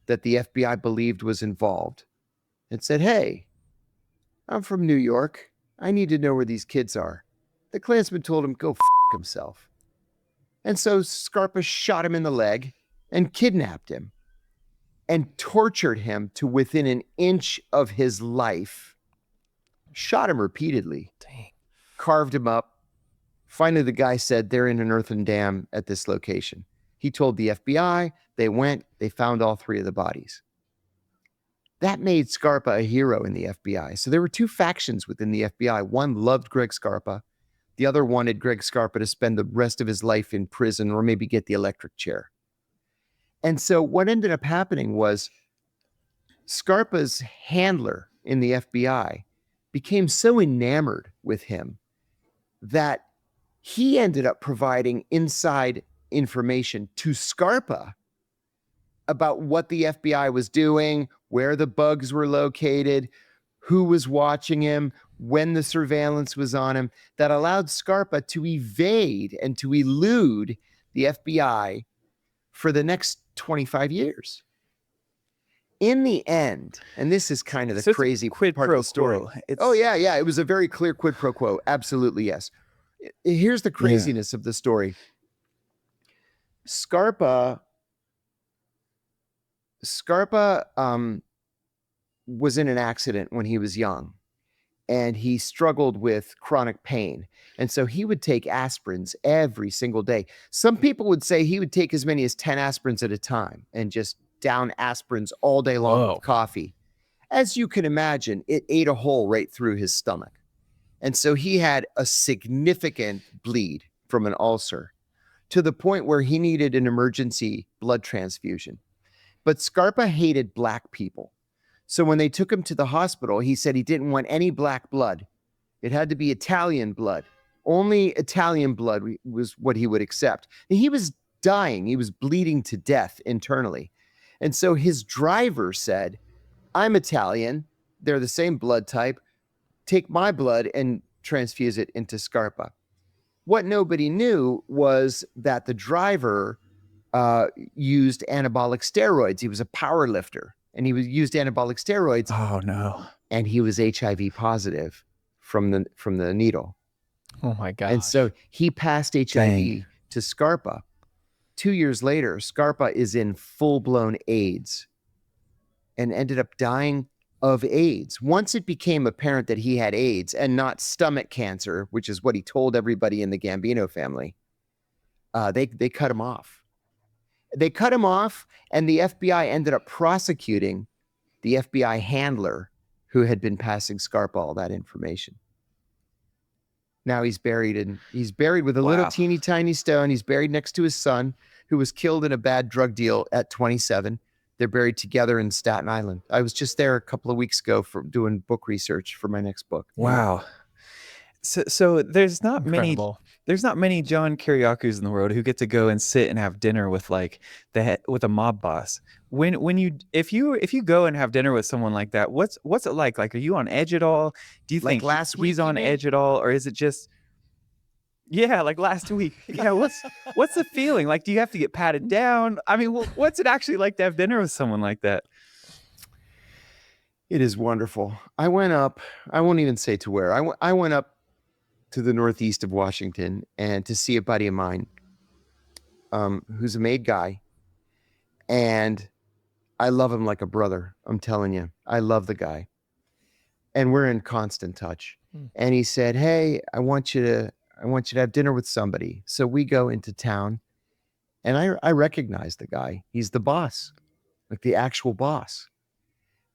[SPEAKER 1] that the FBI believed was involved and said, hey, I'm from New York. I need to know where these kids are. The Klansman told him, go f*** himself. And so Scarpa shot him in the leg and kidnapped him and tortured him to within an inch of his life. Shot him repeatedly.
[SPEAKER 3] Dang.
[SPEAKER 1] Carved him up. Finally, the guy said, they're in an earthen dam at this location. He told the FBI. They went. They found all three of the bodies. That made Scarpa a hero in the FBI. So there were two factions within the FBI. One loved Greg Scarpa. The other wanted Greg Scarpa to spend the rest of his life in prison or maybe get the electric chair. And so what ended up happening was Scarpa's handler in the FBI became so enamored with him that he ended up providing inside information to Scarpa about what the FBI was doing, where the bugs were located, who was watching him, when the surveillance was on him, that allowed Scarpa to evade and to elude the FBI for the next 25 years. In the end, and this is kind of the crazy
[SPEAKER 2] quid
[SPEAKER 1] part
[SPEAKER 2] pro
[SPEAKER 1] of the story.
[SPEAKER 2] quo.
[SPEAKER 1] It was a very clear quid pro quo. Absolutely, yes. Here's the craziness of the story. Scarpa was in an accident when he was young, and he struggled with chronic pain. And so he would take aspirins every single day. Some people would say he would take as many as 10 aspirins at a time and just down aspirins all day long with coffee. As you can imagine, it ate a hole right through his stomach. And so he had a significant bleed from an ulcer to the point where he needed an emergency blood transfusion. But Scarpa hated black people. So when they took him to the hospital, he said he didn't want any black blood. It had to be Italian blood Only Italian blood was what he would accept. And he was dying. He was bleeding to death internally. And so his driver said, I'm Italian. They're the same blood type. Take my blood and transfuse it into Scarpa. What nobody knew was that the driver used anabolic steroids. He was a power lifter, and he used anabolic steroids.
[SPEAKER 2] Oh no!
[SPEAKER 1] And he was HIV positive from the needle.
[SPEAKER 3] Oh my God!
[SPEAKER 1] And so he passed HIV to Scarpa. 2 years later, Scarpa is in full-blown AIDS and ended up dying of AIDS. Once it became apparent that he had AIDS and not stomach cancer, which is what he told everybody in the Gambino family, they cut him off. They cut him off, and the FBI ended up prosecuting the FBI handler who had been passing Scarpa all that information. Now he's buried with a little teeny tiny stone. He's buried next to his son, who was killed in a bad drug deal at 27. They're buried together in Staten Island. I was just there a couple of weeks ago for doing book research for my next book.
[SPEAKER 2] Wow. So there's not
[SPEAKER 3] Incredible.
[SPEAKER 2] many John Kiriakus in the world who get to go and sit and have dinner with like with a mob boss. If you go and have dinner with someone like that, what's it like? Like, are you on edge at all? Do you think
[SPEAKER 1] last week
[SPEAKER 2] he's on edge at all, or is it just? Yeah, like last week. Yeah, what's the feeling? Like, do you have to get patted down? I mean, what's it actually like to have dinner with someone like that?
[SPEAKER 1] It is wonderful. I went up. I won't even say to where. I went up to the northeast of Washington and to see a buddy of mine, who's a made guy, and I love him like a brother. I'm telling you, I love the guy, and we're in constant touch. And he said, "Hey, I want you to have dinner with somebody." So we go into town, and I recognize the guy. He's the boss, like the actual boss.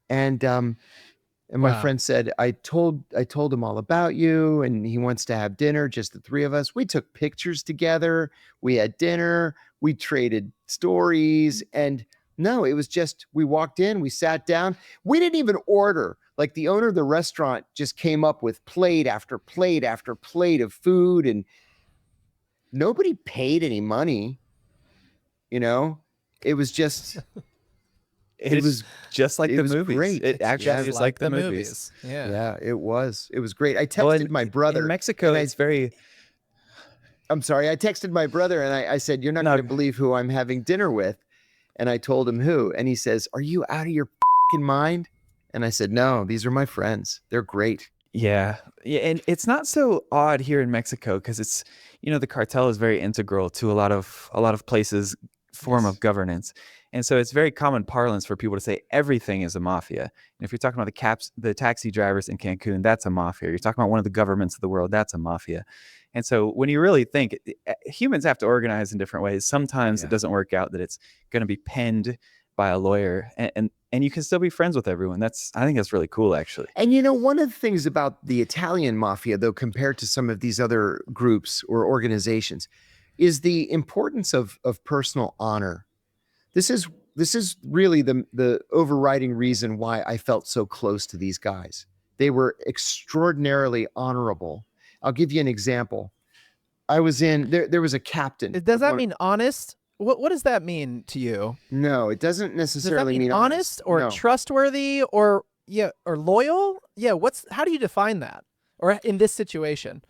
[SPEAKER 1] And my friend said, I told him all about you, and he wants to have dinner, just the three of us. We took pictures together. We had dinner. We traded stories. And no, it was just, we walked in, we sat down. We didn't even order. Like, the owner of the restaurant just came up with plate after plate after plate of food, and nobody paid any money. It was just... It was
[SPEAKER 2] just like the movies.
[SPEAKER 1] Great.
[SPEAKER 2] It actually is like the movies.
[SPEAKER 1] Yeah, it was. It was great. I texted my brother.
[SPEAKER 2] In Mexico, it's very...
[SPEAKER 1] I'm sorry. I texted my brother, and I said, "You're not going to believe who I'm having dinner with." And I told him who. And he says, "Are you out of your fucking mind?" And I said, "No, these are my friends. They're great."
[SPEAKER 2] Yeah. And it's not so odd here in Mexico because it's, the cartel is very integral to a lot of places' form of governance. And so it's very common parlance for people to say everything is a mafia. And if you're talking about the taxi drivers in Cancun, that's a mafia. You're talking about one of the governments of the world, that's a mafia. And so when you really think, humans have to organize in different ways. Sometimes it doesn't work out that it's going to be penned by a lawyer, and you can still be friends with everyone. I think that's really cool, actually.
[SPEAKER 1] And one of the things about the Italian mafia, though, compared to some of these other groups or organizations, is the importance of personal honor. This is really the overriding reason why I felt so close to these guys. They were extraordinarily honorable. I'll give you an example. I was in there was a captain.
[SPEAKER 3] Does that mean honest? What does that mean to you?
[SPEAKER 1] No, it doesn't necessarily mean
[SPEAKER 3] honest or trustworthy or loyal. Yeah, how do you define that? Or in this situation?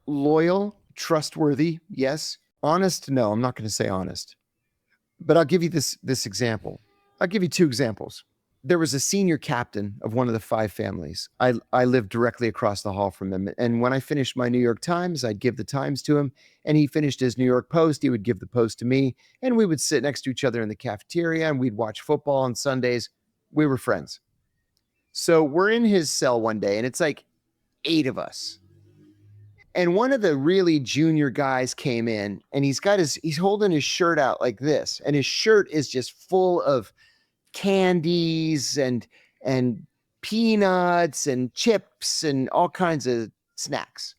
[SPEAKER 1] Loyal, trustworthy, yes. Honest, no, I'm not going to say honest. But I'll give you this example. I'll give you two examples. There was a senior captain of one of the 5 families. I lived directly across the hall from them. And when I finished my New York Times, I'd give the Times to him. And he finished his New York Post. He would give the Post to me. And we would sit next to each other in the cafeteria, and we'd watch football on Sundays. We were friends. So we're in his cell one day, and it's like 8 of us. And one of the really junior guys came in, and he's holding his shirt out like this. And his shirt is just full of candies and peanuts and chips and all kinds of snacks.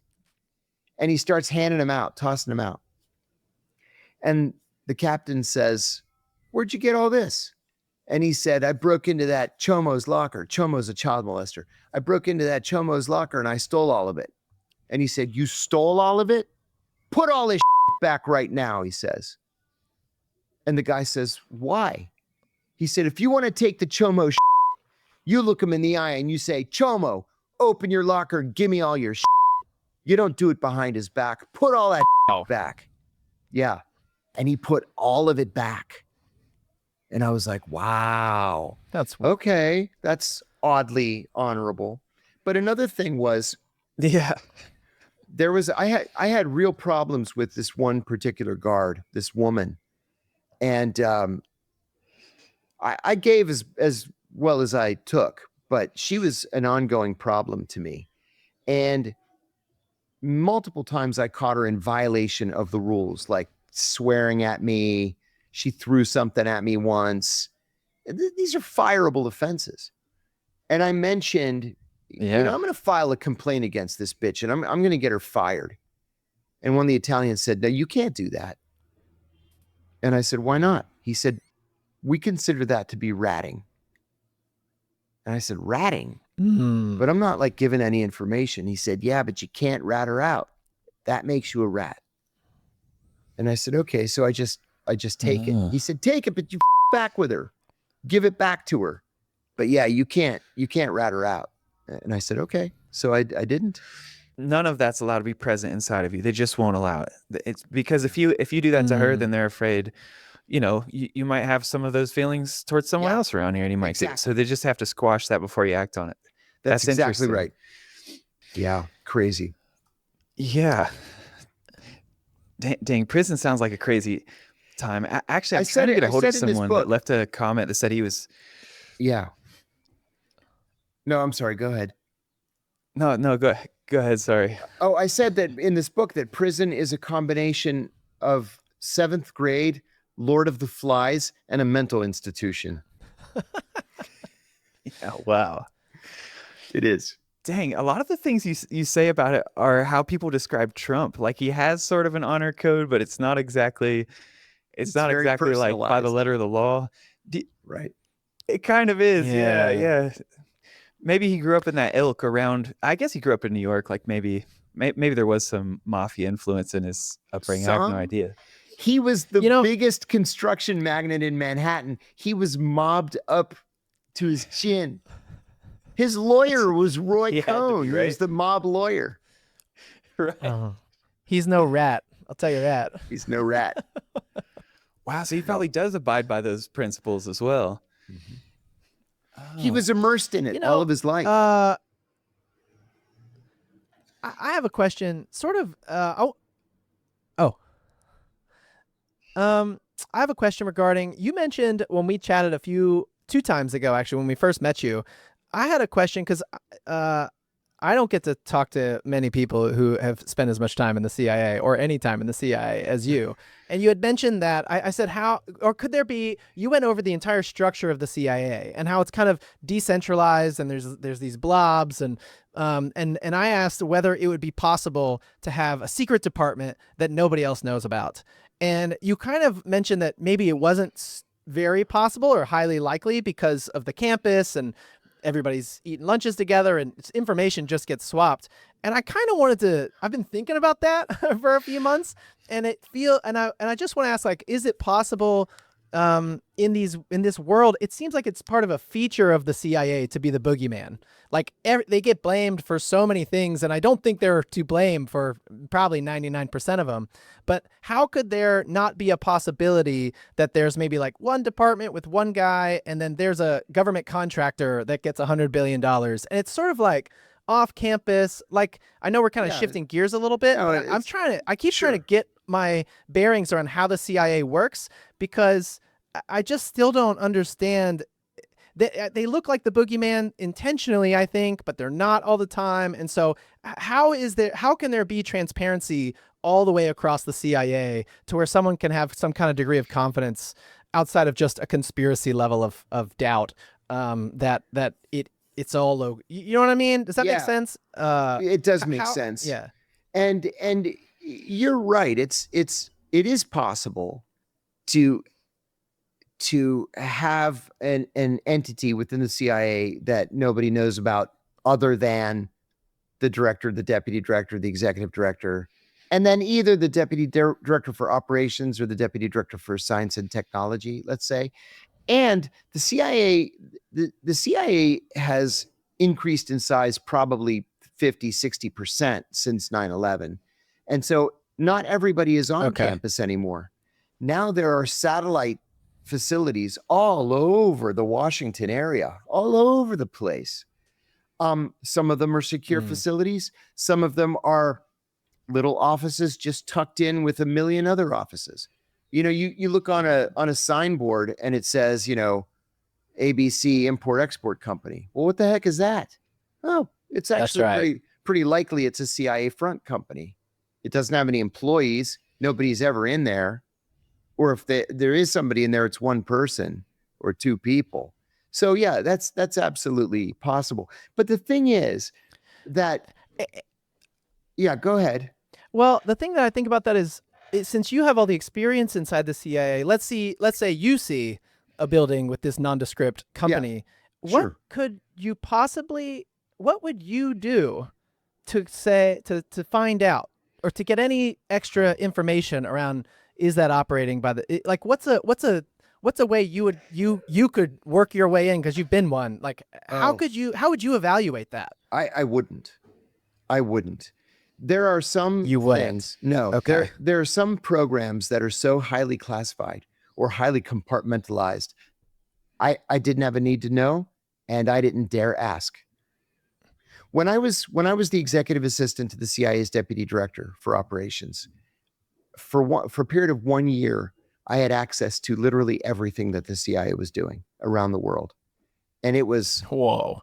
[SPEAKER 1] And he starts handing them out, tossing them out. And the captain says, "Where'd you get all this?" And he said, "I broke into that Chomo's locker." Chomo's a child molester. "I broke into that Chomo's locker and I stole all of it." And he said, you stole all of it? Put all this back right now, he says. And the guy says, why? He said, if you want to take the Chomo you look him in the eye and you say, Chomo, open your locker and give me all your You don't do it behind his back. Put all that back. Yeah. And he put all of it back. And I was like, wow.
[SPEAKER 3] That's
[SPEAKER 1] okay. That's oddly honorable. But another thing was, I had real problems with this one particular guard, this woman. And I gave as well as I took, but she was an ongoing problem to me. And multiple times I caught her in violation of the rules, like swearing at me. She threw something at me once. These are fireable offenses. And I mentioned, I'm going to file a complaint against this bitch and I'm going to get her fired. And one of the Italians said, no, you can't do that. And I said, why not? He said, we consider that to be ratting. And I said, ratting? But I'm not like giving any information. He said, yeah, but you can't rat her out. That makes you a rat. And I said, okay. So I just take it. He said, take it, but you back with her. Give it back to her. But yeah, you can't rat her out. And I said, okay. So I didn't.
[SPEAKER 2] None of that's allowed to be present inside of you. They just won't allow it. It's because if you do that to her, then they're afraid, you might have some of those feelings towards someone else around here, and you might say, so they just have to squash that before you act on it.
[SPEAKER 1] That's exactly right. Yeah. Crazy.
[SPEAKER 2] Yeah. Dang, prison sounds like a crazy time. Actually, I'm trying to get a hold of someone that left a comment that said he was.
[SPEAKER 1] Yeah. No, I'm sorry. Go ahead.
[SPEAKER 2] No, go ahead. Sorry.
[SPEAKER 1] Oh, I said that in this book that prison is a combination of 7th grade, Lord of the Flies, and a mental institution.
[SPEAKER 2] Yeah, wow.
[SPEAKER 1] It is.
[SPEAKER 2] Dang, a lot of the things you say about it are how people describe Trump. Like he has sort of an honor code, but it's not exactly like by the letter of the law.
[SPEAKER 1] Right.
[SPEAKER 2] It kind of is. Yeah. Maybe he grew up in that ilk around. I guess he grew up in New York. Like maybe there was some mafia influence in his upbringing. I have no idea.
[SPEAKER 1] He was the biggest construction magnate in Manhattan. He was mobbed up to his chin. His lawyer was Roy Cohn. Right? He was the mob lawyer.
[SPEAKER 2] Right.
[SPEAKER 3] He's no rat. I'll tell you that.
[SPEAKER 1] He's no rat.
[SPEAKER 2] Wow. So he probably does abide by those principles as well.
[SPEAKER 1] Mm-hmm. He was immersed in it all of his life.
[SPEAKER 3] I have a question. Sort of. I have a question regarding. You mentioned when we chatted 2 times ago, actually, when we first met you. I had a question because I don't get to talk to many people who have spent as much time in the CIA or any time in the CIA as you. And you had mentioned that I said, how, or could there be, you went over the entire structure of the CIA and how it's kind of decentralized and there's these blobs and I asked whether it would be possible to have a secret department that nobody else knows about. And you kind of mentioned that maybe it wasn't very possible or highly likely because of the campus and everybody's eating lunches together and information just gets swapped. And I kind of I've been thinking about that for a few months and I just want to ask, like, is it possible in this world, it seems like it's part of a feature of the CIA to be the boogeyman. Like they get blamed for so many things, and I don't think they're to blame for probably 99% of them. But how could there not be a possibility that there's maybe like one department with one guy, and then there's a government contractor that gets $100 billion, and it's sort of like off campus? Like, I know we're kind of shifting gears a little bit. No, I keep trying to get my bearings around how the CIA works, because I just still don't understand. They look like the boogeyman intentionally, I think, but they're not all the time. And so how can there be transparency all the way across the CIA to where someone can have some kind of degree of confidence outside of just a conspiracy level of doubt, that it's all low. You know what I mean? Does that make sense?
[SPEAKER 1] It does make sense.
[SPEAKER 3] Yeah.
[SPEAKER 1] And you're right. It is possible to have an entity within the CIA that nobody knows about other than the director, the deputy director, the executive director, and then either the deputy director for operations or the deputy director for science and technology, let's say. And the CIA, the CIA has increased in size probably 50, 60% since 9/11. And so not everybody is on campus anymore. Now there are satellite facilities all over the Washington area, all over the place. Some of them are secure facilities. Some of them are little offices just tucked in with a million other offices. You know, you look on a signboard and it says, you know, ABC Import Export Company. Well, what the heck is that? Oh, it's actually pretty likely it's a CIA front company. It doesn't have any employees. Nobody's ever in there. Or if there is somebody in there, it's one person or two people. So yeah, that's absolutely possible. But the thing is that, yeah, go ahead.
[SPEAKER 3] Well, the thing that I think about that is since you have all the experience inside the CIA, let's say you see a building with this nondescript company. Yeah, what would you do to find out or to get any extra information around, is that operating by the, like, what's a way you could work your way in because you've been one? Like, how would you evaluate that?
[SPEAKER 1] I wouldn't. There are some things. No. Okay. There are some programs that are so highly classified or highly compartmentalized. I didn't have a need to know, and I didn't dare ask. When I was the executive assistant to the CIA's deputy director for operations, for a period of 1 year, I had access to literally everything that the CIA was doing around the world. And it was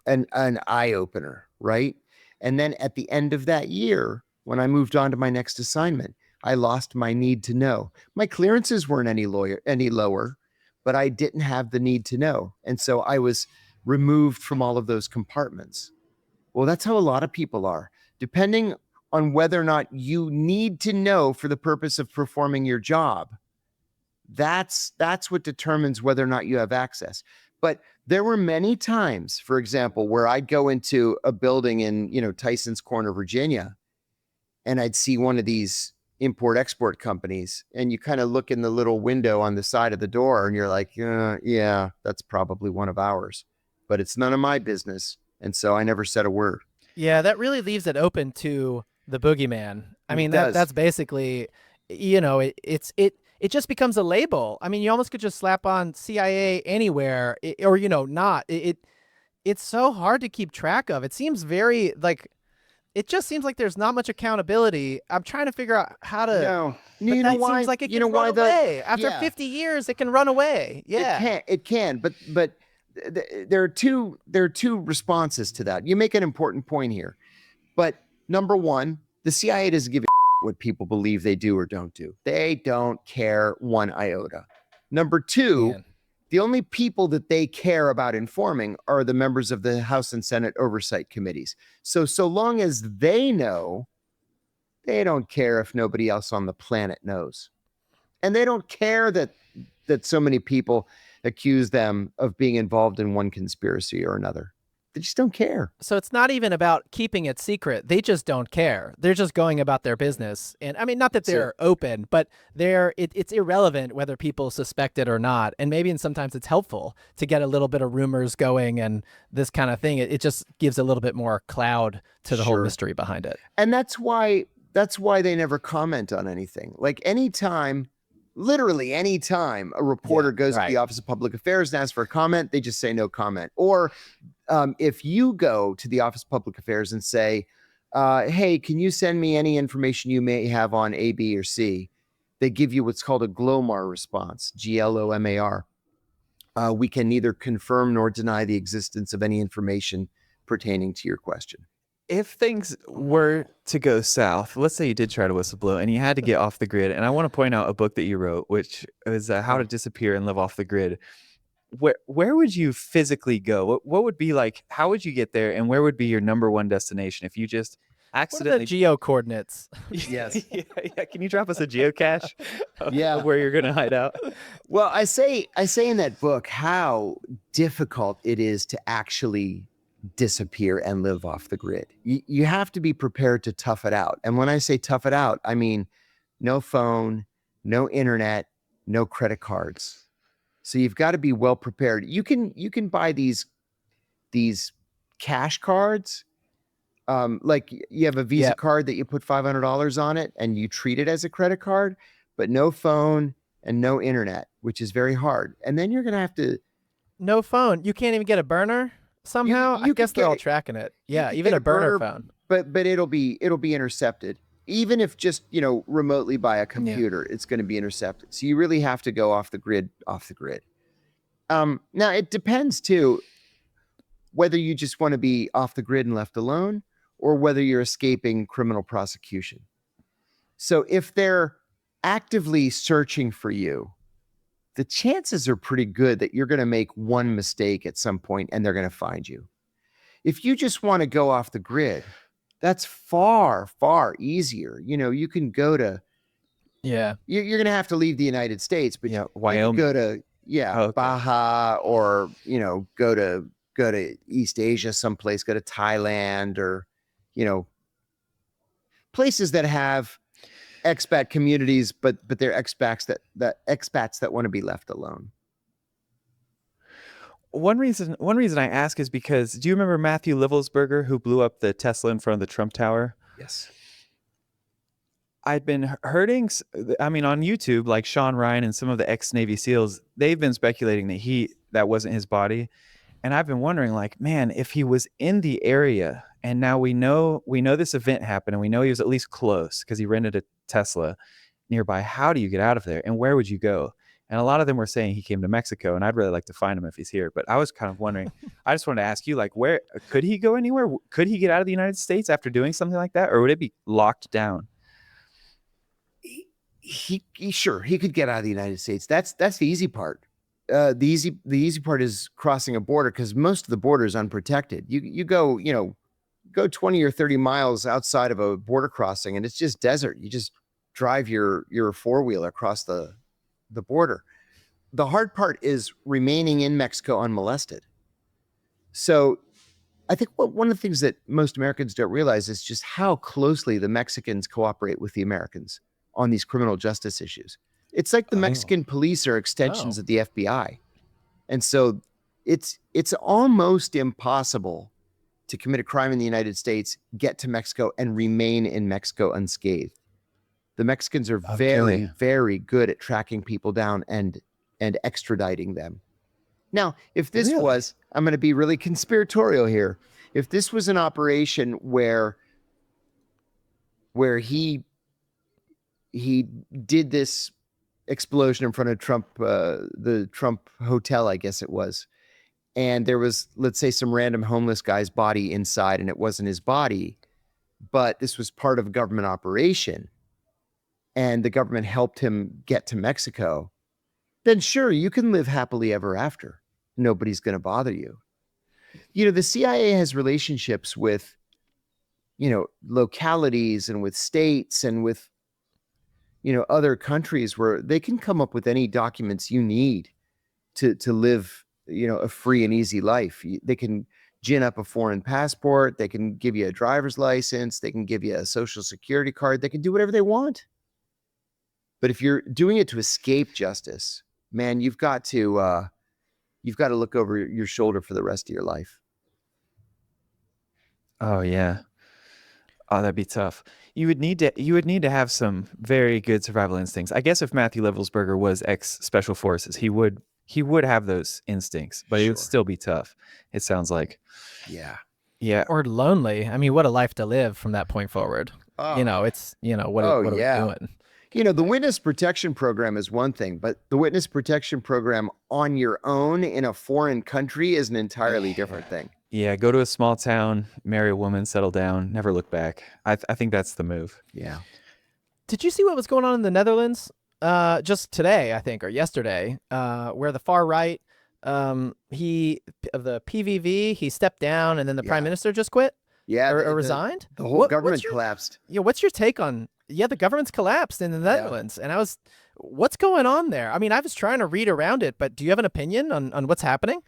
[SPEAKER 1] an eye opener, right? And then at the end of that year, when I moved on to my next assignment, I lost my need to know. My clearances weren't any lower, but I didn't have the need to know. And so I was removed from all of those compartments. Well, that's how a lot of people are. Depending on whether or not you need to know for the purpose of performing your job, that's what determines whether or not you have access. But there were many times, for example, where I'd go into a building in, Tyson's Corner, Virginia, and I'd see one of these import-export companies, and you kind of look in the little window on the side of the door, and you're like, yeah, that's probably one of ours. But it's none of my business, and so I never said a word.
[SPEAKER 3] Yeah, that really leaves it open to the boogeyman. I mean, that's basically, it just becomes a label. I mean, you almost could just slap on CIA anywhere, or not. It's so hard to keep track of. It seems very it just seems like there's not much accountability. I'm trying to figure out how to.
[SPEAKER 1] No,
[SPEAKER 3] seems like it can run away. After 50 years, it can run away. Yeah,
[SPEAKER 1] it can. But there are two responses to that. You make an important point here. But number one, the CIA doesn't give a what people believe they do or don't do. They don't care one iota. Number two, the only people that they care about informing are the members of the House and Senate oversight committees. So long as they know, they don't care if nobody else on the planet knows. And they don't care that so many people accuse them of being involved in one conspiracy or another. They just don't care.
[SPEAKER 3] So it's not even about keeping it secret. They just don't care. They're just going about their business. And I mean, not that they're open, but it's irrelevant whether people suspect it or not. And maybe sometimes it's helpful to get a little bit of rumors going and this kind of thing. It just gives a little bit more cloud to the whole mystery behind it.
[SPEAKER 1] And that's why they never comment on anything. Like literally anytime a reporter goes to the Office of Public Affairs and asks for a comment, they just say no comment. Or if you go to the Office of Public Affairs and say, hey, can you send me any information you may have on A, B, or C? They give you what's called a GLOMAR response, GLOMAR. We can neither confirm nor deny the existence of any information pertaining to your question.
[SPEAKER 2] If things were to go south, let's say you did try to whistleblow and you had to get off the grid, and I want to point out a book that you wrote, which is How to Disappear and Live Off the Grid. Where would you physically go? What would be like, how would you get there, and where would be your number one destination if you just accidentally...
[SPEAKER 3] What are the geo coordinates?
[SPEAKER 1] Yes.
[SPEAKER 2] yeah. Can you drop us a geocache of where you're going to hide out?
[SPEAKER 1] Well, I say in that book how difficult it is to actually disappear and live off the grid. You have to be prepared to tough it out. And when I say tough it out, I mean no phone, no internet, no credit cards. So you've got to be well prepared. You can buy these cash cards. Like you have a Visa card that you put $500 on it and you treat it as a credit card, but no phone and no internet, which is very hard. And then you're going to have to.
[SPEAKER 3] No phone. You can't even get a burner somehow. I guess they're all tracking it. Yeah, even a burner phone.
[SPEAKER 1] But it'll be intercepted. Even if just, remotely by a computer, it's going to be intercepted. So you really have to go off the grid. Now it depends too, whether you just want to be off the grid and left alone, or whether you're escaping criminal prosecution. So if they're actively searching for you, the chances are pretty good that you're going to make one mistake at some point and they're going to find you. If you just want to go off the grid, that's far, far easier. You can go to, you're going to have to leave the United States, but
[SPEAKER 2] Wyoming,
[SPEAKER 1] go to, Baja, or, go to East Asia someplace, go to Thailand, or, places that have expat communities, but they're expats that want to be left alone.
[SPEAKER 2] One reason I ask is because, do you remember Matthew Livelsberger, who blew up the Tesla in front of the Trump Tower?
[SPEAKER 1] Yes.
[SPEAKER 2] I'd been hearing, on YouTube, like Sean Ryan and some of the ex-Navy SEALs, they've been speculating that that wasn't his body. And I've been wondering, like, man, if he was in the area and now we know this event happened and we know he was at least close because he rented a Tesla nearby, how do you get out of there and where would you go? And a lot of them were saying he came to Mexico, and I'd really like to find him if he's here. But I was kind of wondering, I just wanted to ask you, like, where could he go anywhere? Could he get out of the United States after doing something like that? Or would it be locked down?
[SPEAKER 1] He could get out of the United States. That's the easy part. The easy part is crossing a border, because most of the border is unprotected. You go 20 or 30 miles outside of a border crossing and it's just desert. You just drive your four-wheeler across the border. The hard part is remaining in Mexico unmolested. So I think one of the things that most Americans don't realize is just how closely the Mexicans cooperate with the Americans on these criminal justice issues. It's like the Mexican police are extensions of the FBI. And so it's almost impossible to commit a crime in the United States, get to Mexico, and remain in Mexico unscathed. The Mexicans are very, very good at tracking people down and extraditing them. Now, if this was, I'm going to be really conspiratorial here. If this was an operation where he did this explosion in front of Trump, the Trump hotel, I guess it was, and there was, let's say, some random homeless guy's body inside, and it wasn't his body, but this was part of a government operation, and the government helped him get to Mexico, then sure, you can live happily ever after. Nobody's going to bother you. The CIA has relationships with, localities and with states and with, other countries where they can come up with any documents you need to live, a free and easy life. They can gin up a foreign passport. They can give you a driver's license. They can give you a social security card. They can do whatever they want. But if you're doing it to escape justice, man, you've got to look over your shoulder for the rest of your life.
[SPEAKER 2] Oh yeah. Oh, that'd be tough. You would need to have some very good survival instincts. I guess if Matthew Livelsberger was ex-Special Forces, he would have those instincts, but it would still be tough. It sounds like. Yeah.
[SPEAKER 3] Or lonely. I mean, what a life to live from that point forward. What are we doing?
[SPEAKER 1] The witness protection program is one thing, but the witness protection program on your own in a foreign country is an entirely different thing.
[SPEAKER 2] Yeah, go to a small town, marry a woman, settle down, never look back. I think that's the move.
[SPEAKER 1] Yeah.
[SPEAKER 3] Did you see what was going on in the Netherlands just today, I think, or yesterday, where the far right, of the PVV, he stepped down and then the prime minister just quit?
[SPEAKER 1] Yeah.
[SPEAKER 3] Or resigned?
[SPEAKER 1] The whole government collapsed.
[SPEAKER 3] Yeah, what's your take on... Yeah, the government's collapsed in the Netherlands. And what's going on there? I mean, I was trying to read around it, but do you have an opinion on what's happening?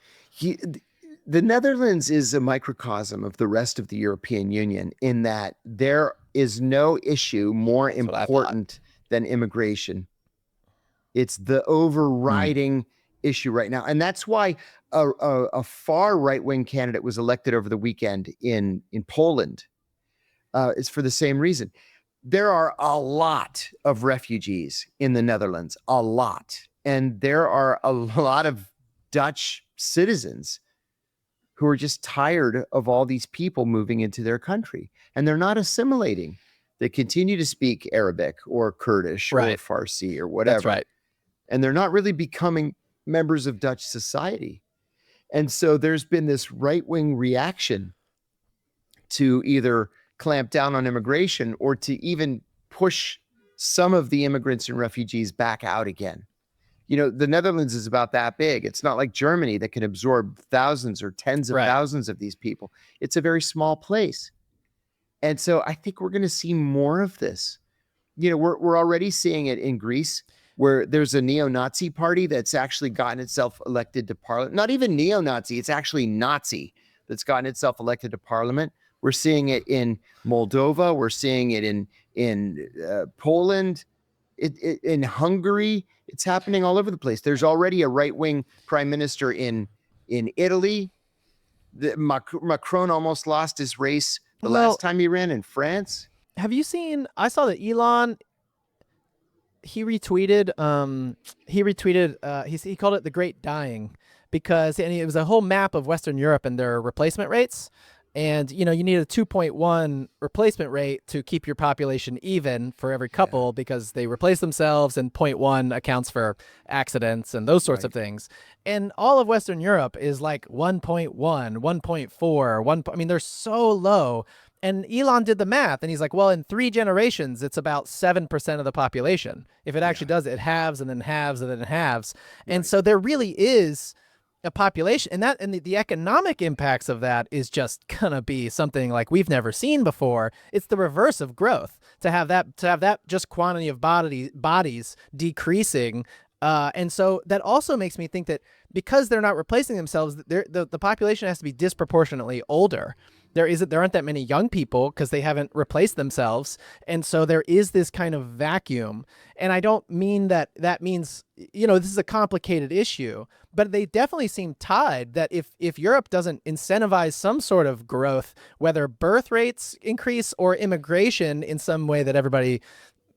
[SPEAKER 1] the Netherlands is a microcosm of the rest of the European Union in that there is no issue more important than immigration. It's the overriding issue right now. And that's why a far right-wing candidate was elected over the weekend in Poland. It's for the same reason. There are a lot of refugees in the Netherlands, a lot. And there are a lot of Dutch citizens who are just tired of all these people moving into their country. And they're not assimilating. They continue to speak Arabic or Kurdish or Farsi or whatever.
[SPEAKER 3] That's right.
[SPEAKER 1] And they're not really becoming members of Dutch society. And so there's been this right-wing reaction to either clamp down on immigration or to even push some of the immigrants and refugees back out again. You know, the Netherlands is about that big. It's not like Germany that can absorb thousands or tens of thousands of these people. It's a very small place. And so I think we're going to see more of this. You know, we're already seeing it in Greece, where there's a neo-Nazi party that's actually gotten itself elected to parliament. Not even neo-Nazi, it's actually Nazi that's gotten itself elected to parliament. We're seeing it in Moldova. We're seeing it in Poland, in Hungary. It's happening all over the place. There's already a right-wing prime minister in Italy. Macron almost lost his race the last time he ran in France.
[SPEAKER 3] Have you seen? I saw that Elon. He retweeted. He called it the Great Dying because it was a whole map of Western Europe and their replacement rates. And, you know, you need a 2.1 replacement rate to keep your population even for every couple because they replace themselves, and 0.1 accounts for accidents and those sorts of things. And all of Western Europe is like 1.1, 1.4, I mean, they're so low. And Elon did the math, and he's like, well, in 3 generations, it's about 7% of the population. If it actually does, it halves and then halves and then halves. And so there really is a population, and the economic impacts of that is just gonna be something like we've never seen before. It's the reverse of growth to have that just quantity of bodies decreasing. And so that also makes me think that because they're not replacing themselves, the population has to be disproportionately older. There aren't that many young people because they haven't replaced themselves. And so there is this kind of vacuum. And I don't mean that means, you know, this is a complicated issue, but they definitely seem tied that if Europe doesn't incentivize some sort of growth, whether birth rates increase or immigration in some way that everybody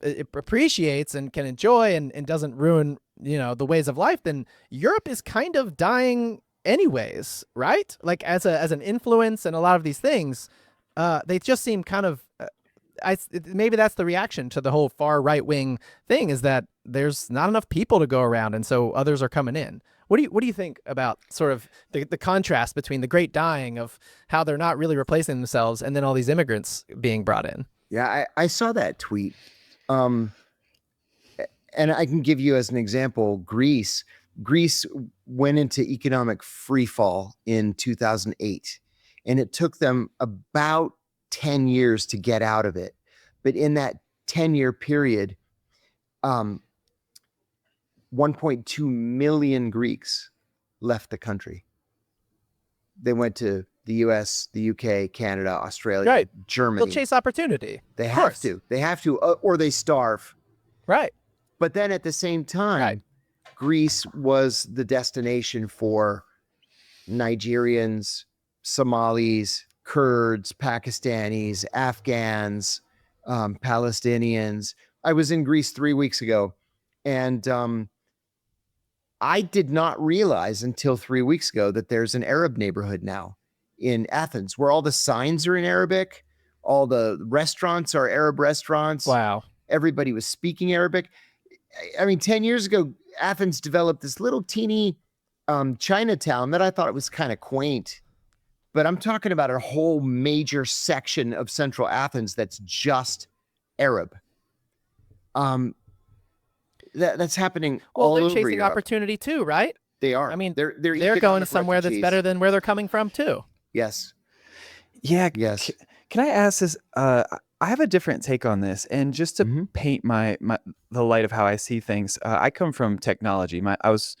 [SPEAKER 3] appreciates and can enjoy and doesn't ruin, you know, the ways of life, then Europe is kind of dying anyways, right? Like as an influence and a lot of these things, they just seem kind of, maybe that's the reaction to the whole far right wing thing, is that there's not enough people to go around, and so others are coming in. What do you think about sort of the contrast between the Great Dying of how they're not really replacing themselves and then all these immigrants being brought in?
[SPEAKER 1] Yeah, I saw that tweet. And I can give you as an example, Greece went into economic freefall in 2008, and it took them about 10 years to get out of it. But in that 10-year period, 1.2 million Greeks left the country. They went to the US, the UK, Canada, Australia, Germany.
[SPEAKER 3] They'll chase opportunity.
[SPEAKER 1] They have to, or they starve.
[SPEAKER 3] Right.
[SPEAKER 1] But then at the same time, Greece was the destination for Nigerians, Somalis, Kurds, Pakistanis, Afghans, Palestinians. I was in Greece 3 weeks ago, and I did not realize until 3 weeks ago that there's an Arab neighborhood now in Athens where all the signs are in Arabic, all the restaurants are Arab restaurants.
[SPEAKER 3] Wow.
[SPEAKER 1] Everybody was speaking Arabic. I mean, 10 years ago, Athens developed this little teeny Chinatown that I thought it was kind of quaint. But I'm talking about a whole major section of central Athens that's just Arab. That's happening all over Europe.
[SPEAKER 3] They're chasing opportunity too, right?
[SPEAKER 1] They are.
[SPEAKER 3] I mean, they're going somewhere that's better than where they're coming from too.
[SPEAKER 1] Yes.
[SPEAKER 2] Yeah.
[SPEAKER 1] Yes.
[SPEAKER 2] Can I ask this? I have a different take on this, and just to paint the light of how I see things. I come from technology. I was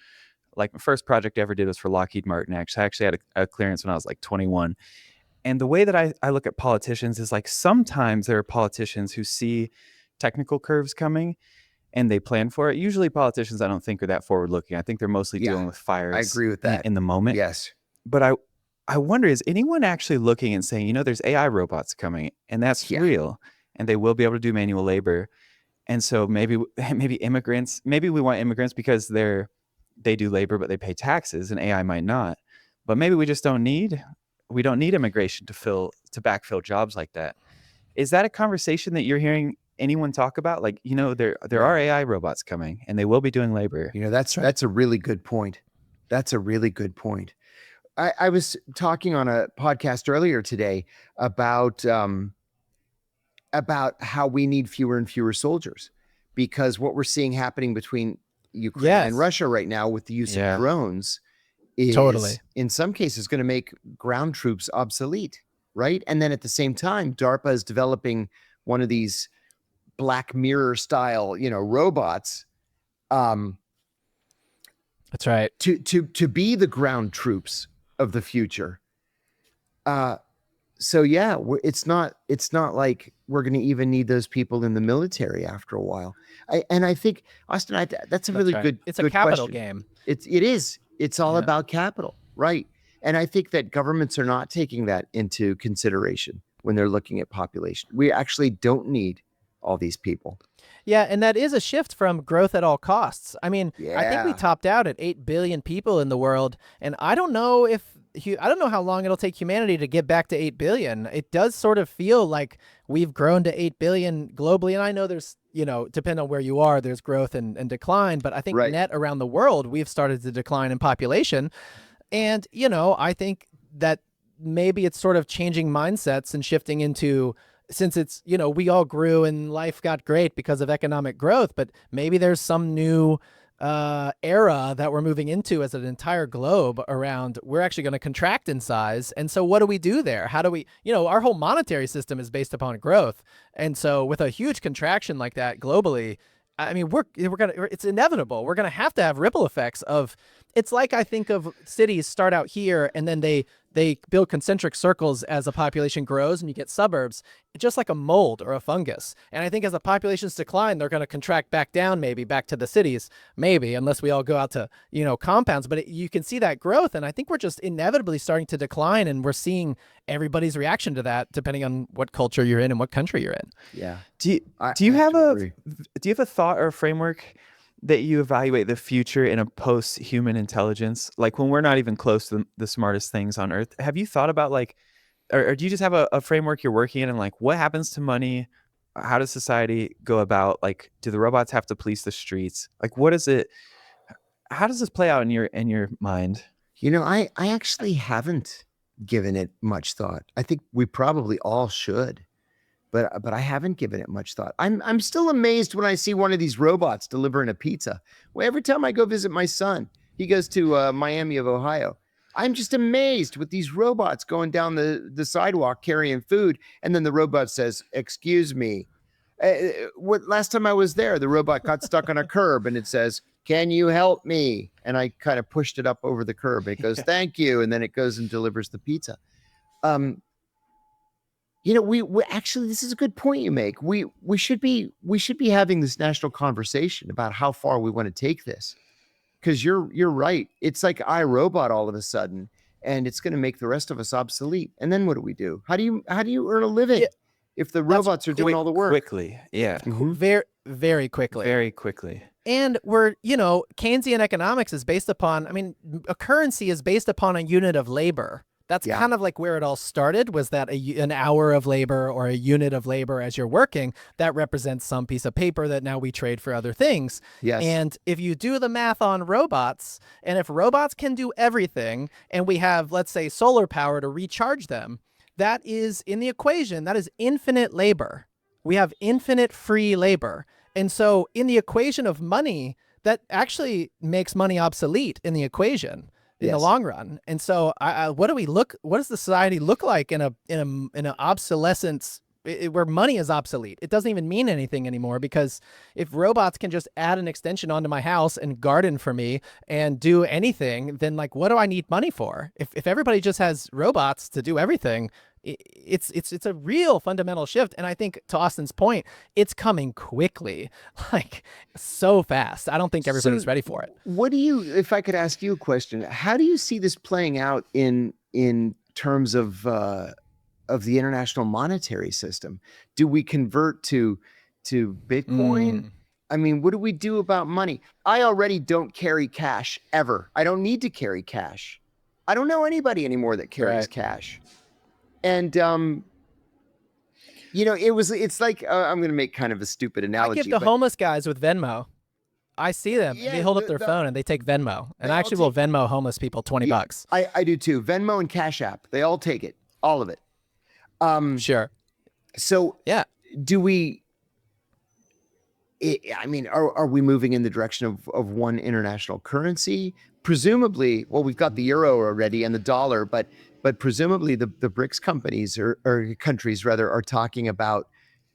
[SPEAKER 2] Like my first project I ever did was for Lockheed Martin. I actually had a clearance when I was like 21. And the way that I look at politicians is like sometimes there are politicians who see technical curves coming and they plan for it. Usually politicians I don't think are that forward looking. I think they're mostly dealing with fires.
[SPEAKER 1] I agree with that.
[SPEAKER 2] In the moment.
[SPEAKER 1] Yes.
[SPEAKER 2] But I wonder, is anyone actually looking and saying, there's AI robots coming and that's real and they will be able to do manual labor. And so maybe immigrants, maybe we want immigrants because they do labor, but they pay taxes and AI might not. But maybe we just don't need immigration to backfill jobs like that. Is that a conversation that you're hearing anyone talk about? Like, there are AI robots coming and they will be doing labor.
[SPEAKER 1] That's a really good point. That's a really good point. I was talking on a podcast earlier today about how we need fewer and fewer soldiers, because what we're seeing happening between Ukraine and Russia right now with the use of drones is in some cases going to make ground troops obsolete, right? And then at the same time, DARPA is developing one of these Black Mirror style, robots.
[SPEAKER 3] That's right.
[SPEAKER 1] To be the ground troops of the future. So yeah, it's not like we're going to even need those people in the military after a while. I think, Austin, that's a really good.
[SPEAKER 3] It's a capital game.
[SPEAKER 1] It is. It's all about capital, right? And I think that governments are not taking that into consideration when they're looking at population. We actually don't need all these people.
[SPEAKER 3] Yeah, and that is a shift from growth at all costs. I mean, I think we topped out at 8 billion people in the world, and I don't know how long it'll take humanity to get back to 8 billion. It does sort of feel like we've grown to 8 billion globally. And I know there's, depending on where you are, there's growth and decline. But I think net around the world, we've started to decline in population. And, I think that maybe it's sort of changing mindsets and shifting into, since it's, we all grew and life got great because of economic growth, but maybe there's some new era that we're moving into as an entire globe around, we're actually going to contract in size. And so what do we do there? How do we, our whole monetary system is based upon growth. And so with a huge contraction like that globally, I mean, it's inevitable. We're going to have ripple effects of, it's like, I think of cities start out here and then they build concentric circles as the population grows and you get suburbs, just like a mold or a fungus. And I think as the populations decline, they're going to contract back down, maybe back to the cities, maybe, unless we all go out to, compounds. But you can see that growth. And I think we're just inevitably starting to decline, and we're seeing everybody's reaction to that, depending on what culture you're in and what country you're in.
[SPEAKER 1] Yeah.
[SPEAKER 2] Do you have a thought or a framework that you evaluate the future in a post-human intelligence? Like when we're not even close to the smartest things on Earth, have you thought about or do you just have a framework you're working in, and like what happens to money? How does society go about, do the robots have to police the streets? Like how does this play out in your mind?
[SPEAKER 1] I actually haven't given it much thought. I think we probably all should. But I haven't given it much thought. I'm still amazed when I see one of these robots delivering a pizza. Well, every time I go visit my son, he goes to Miami of Ohio. I'm just amazed with these robots going down the sidewalk carrying food, and then the robot says, "Excuse me." Last time I was there, the robot got stuck on a curb, and it says, "Can you help me?" And I kind of pushed it up over the curb. And it goes, "Thank you," and then it goes and delivers the pizza. We actually, this is a good point you make. We should be having this national conversation about how far we want to take this, because you're right. It's like iRobot all of a sudden, and it's going to make the rest of us obsolete. And then what do we do? How do you earn a living if the robots are doing all the work
[SPEAKER 2] quickly? Yeah,
[SPEAKER 3] very, very quickly.
[SPEAKER 2] Very quickly.
[SPEAKER 3] And we're, Keynesian economics is based upon, a currency is based upon a unit of labor. That's kind of like where it all started, was that an hour of labor or a unit of labor as you're working, that represents some piece of paper that now we trade for other things.
[SPEAKER 1] Yes.
[SPEAKER 3] And if you do the math on robots, and if robots can do everything, and we have, let's say, solar power to recharge them, that is, in the equation, that is infinite labor. We have infinite free labor. And so in the equation of money, that actually makes money obsolete in the equation. In the long run. And so what does the society look like in an obsolescence where money is obsolete. It doesn't even mean anything anymore, because if robots can just add an extension onto my house and garden for me and do anything, then like, what do I need money for? If everybody just has robots to do everything, it's a real fundamental shift. And I think, to Austin's point, it's coming quickly, like so fast. I don't think everybody's ready for it.
[SPEAKER 1] What do you, if I could ask you a question, how do you see this playing out in terms of the international monetary system? Do we convert to Bitcoin? I mean, what do we do about money? I already don't carry cash ever. I don't need to carry cash. I don't know anybody anymore that carries cash. And, you know, it's like, I'm going to make kind of a stupid analogy.
[SPEAKER 3] I give the homeless guys with Venmo. I see them. They hold up their phone and they take Venmo. And I actually will Venmo homeless people $20.
[SPEAKER 1] I do too. Venmo and Cash App. They all take it. All of it.
[SPEAKER 3] Sure.
[SPEAKER 1] So do we, I mean, are we moving in the direction of one international currency? Presumably, well, we've got the euro already and the dollar, but presumably the BRICS companies or countries rather are talking about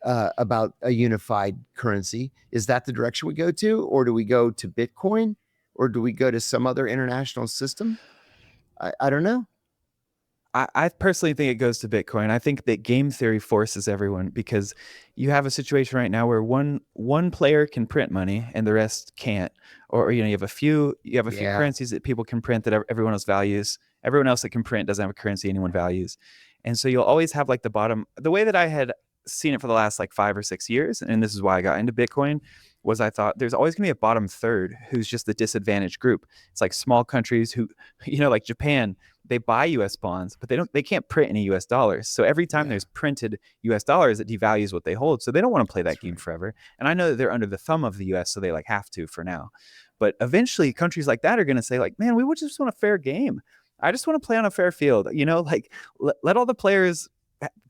[SPEAKER 1] a unified currency. Is that the direction we go to, or do we go to Bitcoin, or do we go to some other international system? I don't know.
[SPEAKER 2] I personally think it goes to Bitcoin. I think that game theory forces everyone, because you have a situation right now where one player can print money and the rest can't, or you know, you have a few currencies that people can print that everyone else values. Everyone else that can print doesn't have a currency anyone values, and so you'll always have like the bottom. The way that I had seen it for the last like 5 or 6 years, and this is why I got into Bitcoin, was I thought there's always gonna be a bottom third who's just the disadvantaged group. It's like small countries who, you know, like Japan, they buy US bonds, but they can't print any US dollars. So every time there's printed US dollars, it devalues what they hold. So they don't want to play that game forever. And I know that they're under the thumb of the US, so they like have to for now. But eventually countries like that are going to say like, man, we would just want a fair game. I just want to play on a fair field, you know, like let all the players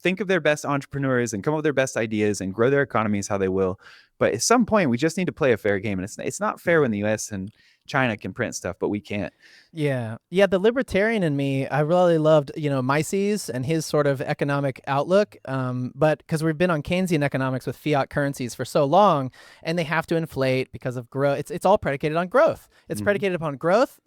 [SPEAKER 2] think of their best entrepreneurs and come up with their best ideas and grow their economies how they will. But at some point, we just need to play a fair game. And it's not fair when the US and China can print stuff, but we can't.
[SPEAKER 3] Yeah. The libertarian in me, I really loved, you know, Mises and his sort of economic outlook. But because we've been on Keynesian economics with fiat currencies for so long, and they have to inflate because of growth. It's all predicated on growth. It's predicated upon growth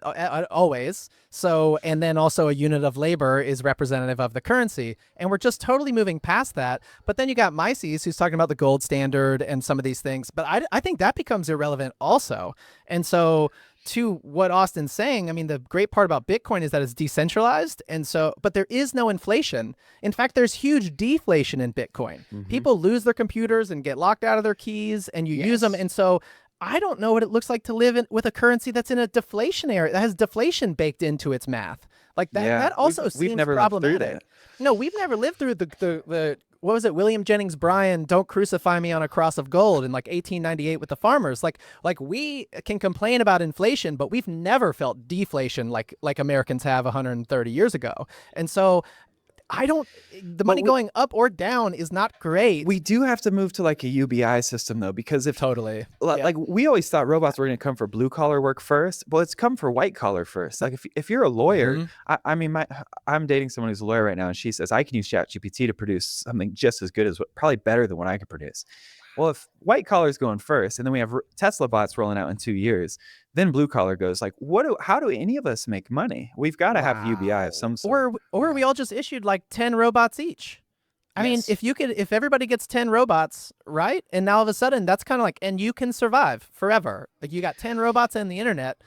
[SPEAKER 3] always. So, and then also a unit of labor is representative of the currency. And we're just totally moving past that. But then you got Mises, who's talking about the gold standard and some of these things. But I think that becomes irrelevant also. And so, to what Austin's saying, I mean, the great part about Bitcoin is that it's decentralized. And so, but there is no inflation. In fact, there's huge deflation in Bitcoin. People lose their computers and get locked out of their keys, and you use them. And so I don't know what it looks like to live with a currency that's in a deflation area, that has deflation baked into its math. Like that, that also seems
[SPEAKER 2] never
[SPEAKER 3] problematic.
[SPEAKER 2] lived through that.
[SPEAKER 3] No, we've never lived through the what was it? William Jennings Bryan, "Don't crucify me on a cross of gold" in like 1898 with the farmers. Like we can complain about inflation, but we've never felt deflation like Americans have 130 years ago. And so the money going up or down is not great.
[SPEAKER 2] We do have to move to like a UBI system though, because if like we always thought robots were going to come for blue collar work first, well, it's come for white collar first. Like if you're a lawyer, I mean, I'm dating someone who's a lawyer right now, and she says I can use ChatGPT to produce something just as good as probably better than what I could produce. Well, if white collar is going first, and then we have Tesla bots rolling out in 2 years, then blue collar goes like, how do any of us make money? We've got to have UBI of some sort.
[SPEAKER 3] Or we all just issued like 10 robots each. I mean, if everybody gets 10 robots, right? And now all of a sudden that's kind of like, and you can survive forever. Like you got 10 robots and the internet.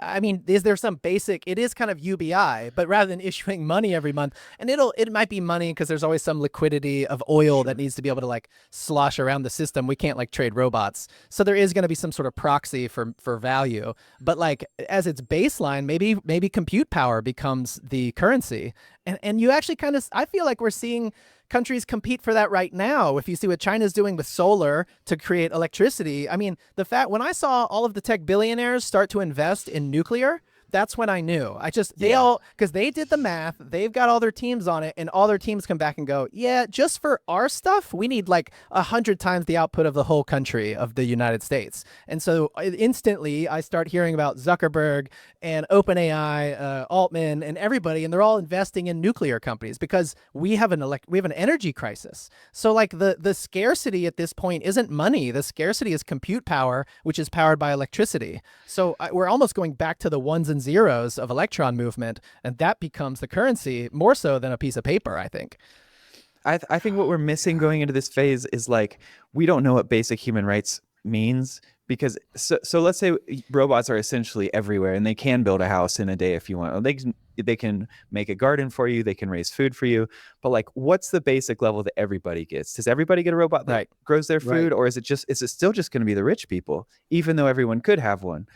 [SPEAKER 3] I mean, is there some basic, it is kind of UBI, but rather than issuing money every month, and it might be money because there's always some liquidity of oil that needs to be able to like slosh around the system. We can't like trade robots. So there is going to be some sort of proxy for value, but like as its baseline, maybe compute power becomes the currency. And you actually kind of, I feel like we're seeing countries compete for that right now. If you see what China's doing with solar to create electricity, I mean, when I saw all of the tech billionaires start to invest in nuclear, that's when I knew. Because they did the math, they've got all their teams on it, and all their teams come back and go, yeah, just for our stuff, we need like 100 times the output of the whole country of the United States. And so instantly I start hearing about Zuckerberg and OpenAI, Altman, and everybody, and they're all investing in nuclear companies because we have an energy crisis. So like the scarcity at this point isn't money. The scarcity is compute power, which is powered by electricity. So we're almost going back to the ones and zeros of electron movement, and that becomes the currency more so than a piece of paper, I think.
[SPEAKER 2] I think what we're missing going into this phase is like, we don't know what basic human rights means, because so let's say robots are essentially everywhere and they can build a house in a day if you want. They can make a garden for you, they can raise food for you, but like, what's the basic level that everybody gets? Does everybody get a robot that grows their food, or is it still just going to be the rich people, even though everyone could have one?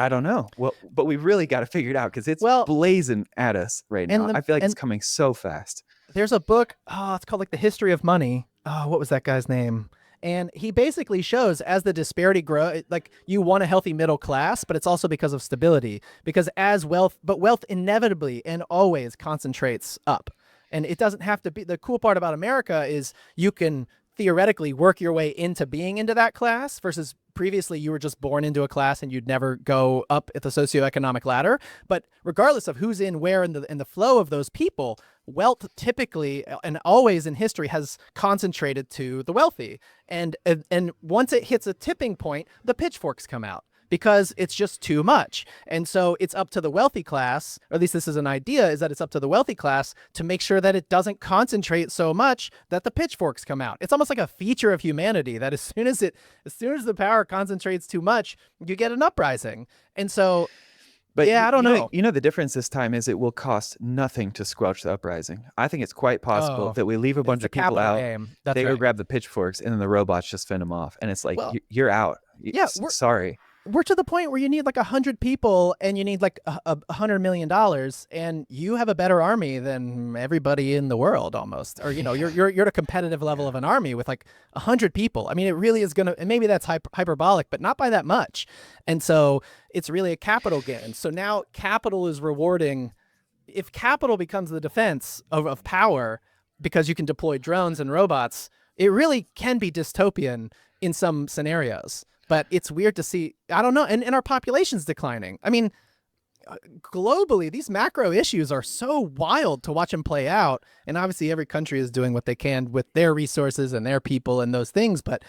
[SPEAKER 2] I don't know. Well, but we really got to figure it out, because it's blazing at us right now. I feel like it's coming so fast.
[SPEAKER 3] There's a book, it's called like The History of Money. What was that guy's name? And he basically shows, as the disparity grows, like, you want a healthy middle class, but it's also because of stability. Because wealth inevitably and always concentrates up. And it doesn't have to be. The cool part about America is you can theoretically work your way into being into that class, versus previously you were just born into a class and you'd never go up at the socioeconomic ladder. But regardless of who's in where in the flow of those people, wealth typically and always in history has concentrated to the wealthy. And once it hits a tipping point, the pitchforks come out, because it's just too much. And so it's up to the wealthy class, or at least this is an idea, is that it's up to the wealthy class to make sure that it doesn't concentrate so much that the pitchforks come out. It's almost like a feature of humanity that as soon as the power concentrates too much, you get an uprising. And so, but I don't know.
[SPEAKER 2] The difference this time is it will cost nothing to squelch the uprising. I think it's quite possible that we leave a bunch of people out. They go grab the pitchforks, and then the robots just fend them off. And it's like, you're out.
[SPEAKER 3] Yeah,
[SPEAKER 2] sorry.
[SPEAKER 3] We're to the point where you need like 100 people and you need like $100 million, and you have a better army than everybody in the world almost. Or, you're at a competitive level of an army with like 100 people. I mean, it really is and maybe that's hyperbolic, but not by that much. And so it's really a capital gain. So now capital is rewarding. If capital becomes the defense of power, because you can deploy drones and robots, it really can be dystopian in some scenarios. But it's weird to see, I don't know, and our population's declining. I mean, globally, these macro issues are so wild to watch them play out. And obviously every country is doing what they can with their resources and their people and those things. But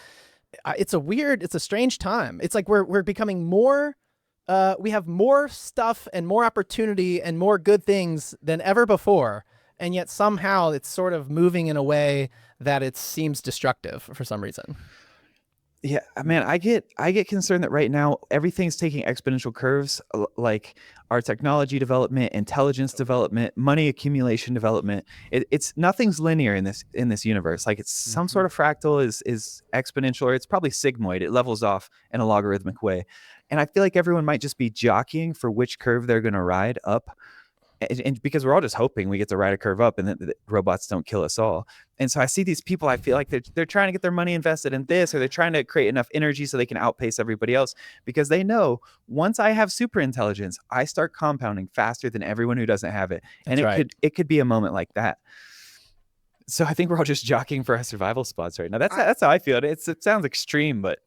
[SPEAKER 3] it's a strange time. It's like we're becoming more, we have more stuff and more opportunity and more good things than ever before. And yet somehow it's sort of moving in a way that it seems destructive for some reason.
[SPEAKER 2] Yeah, man, I get concerned that right now everything's taking exponential curves, like our technology development, intelligence development, money accumulation development. It's nothing's linear in this universe. Like, it's some sort of fractal is exponential, or it's probably sigmoid. It levels off in a logarithmic way. And I feel like everyone might just be jockeying for which curve they're going to ride up. And because we're all just hoping we get to ride a curve up and that the robots don't kill us all. And so I see these people, I feel like they're trying to get their money invested in this, or they're trying to create enough energy so they can outpace everybody else, because they know once I have super intelligence, I start compounding faster than everyone who doesn't have it. And it could be a moment like that. So I think we're all just jockeying for our survival spots right now. That's how I feel. It sounds extreme, but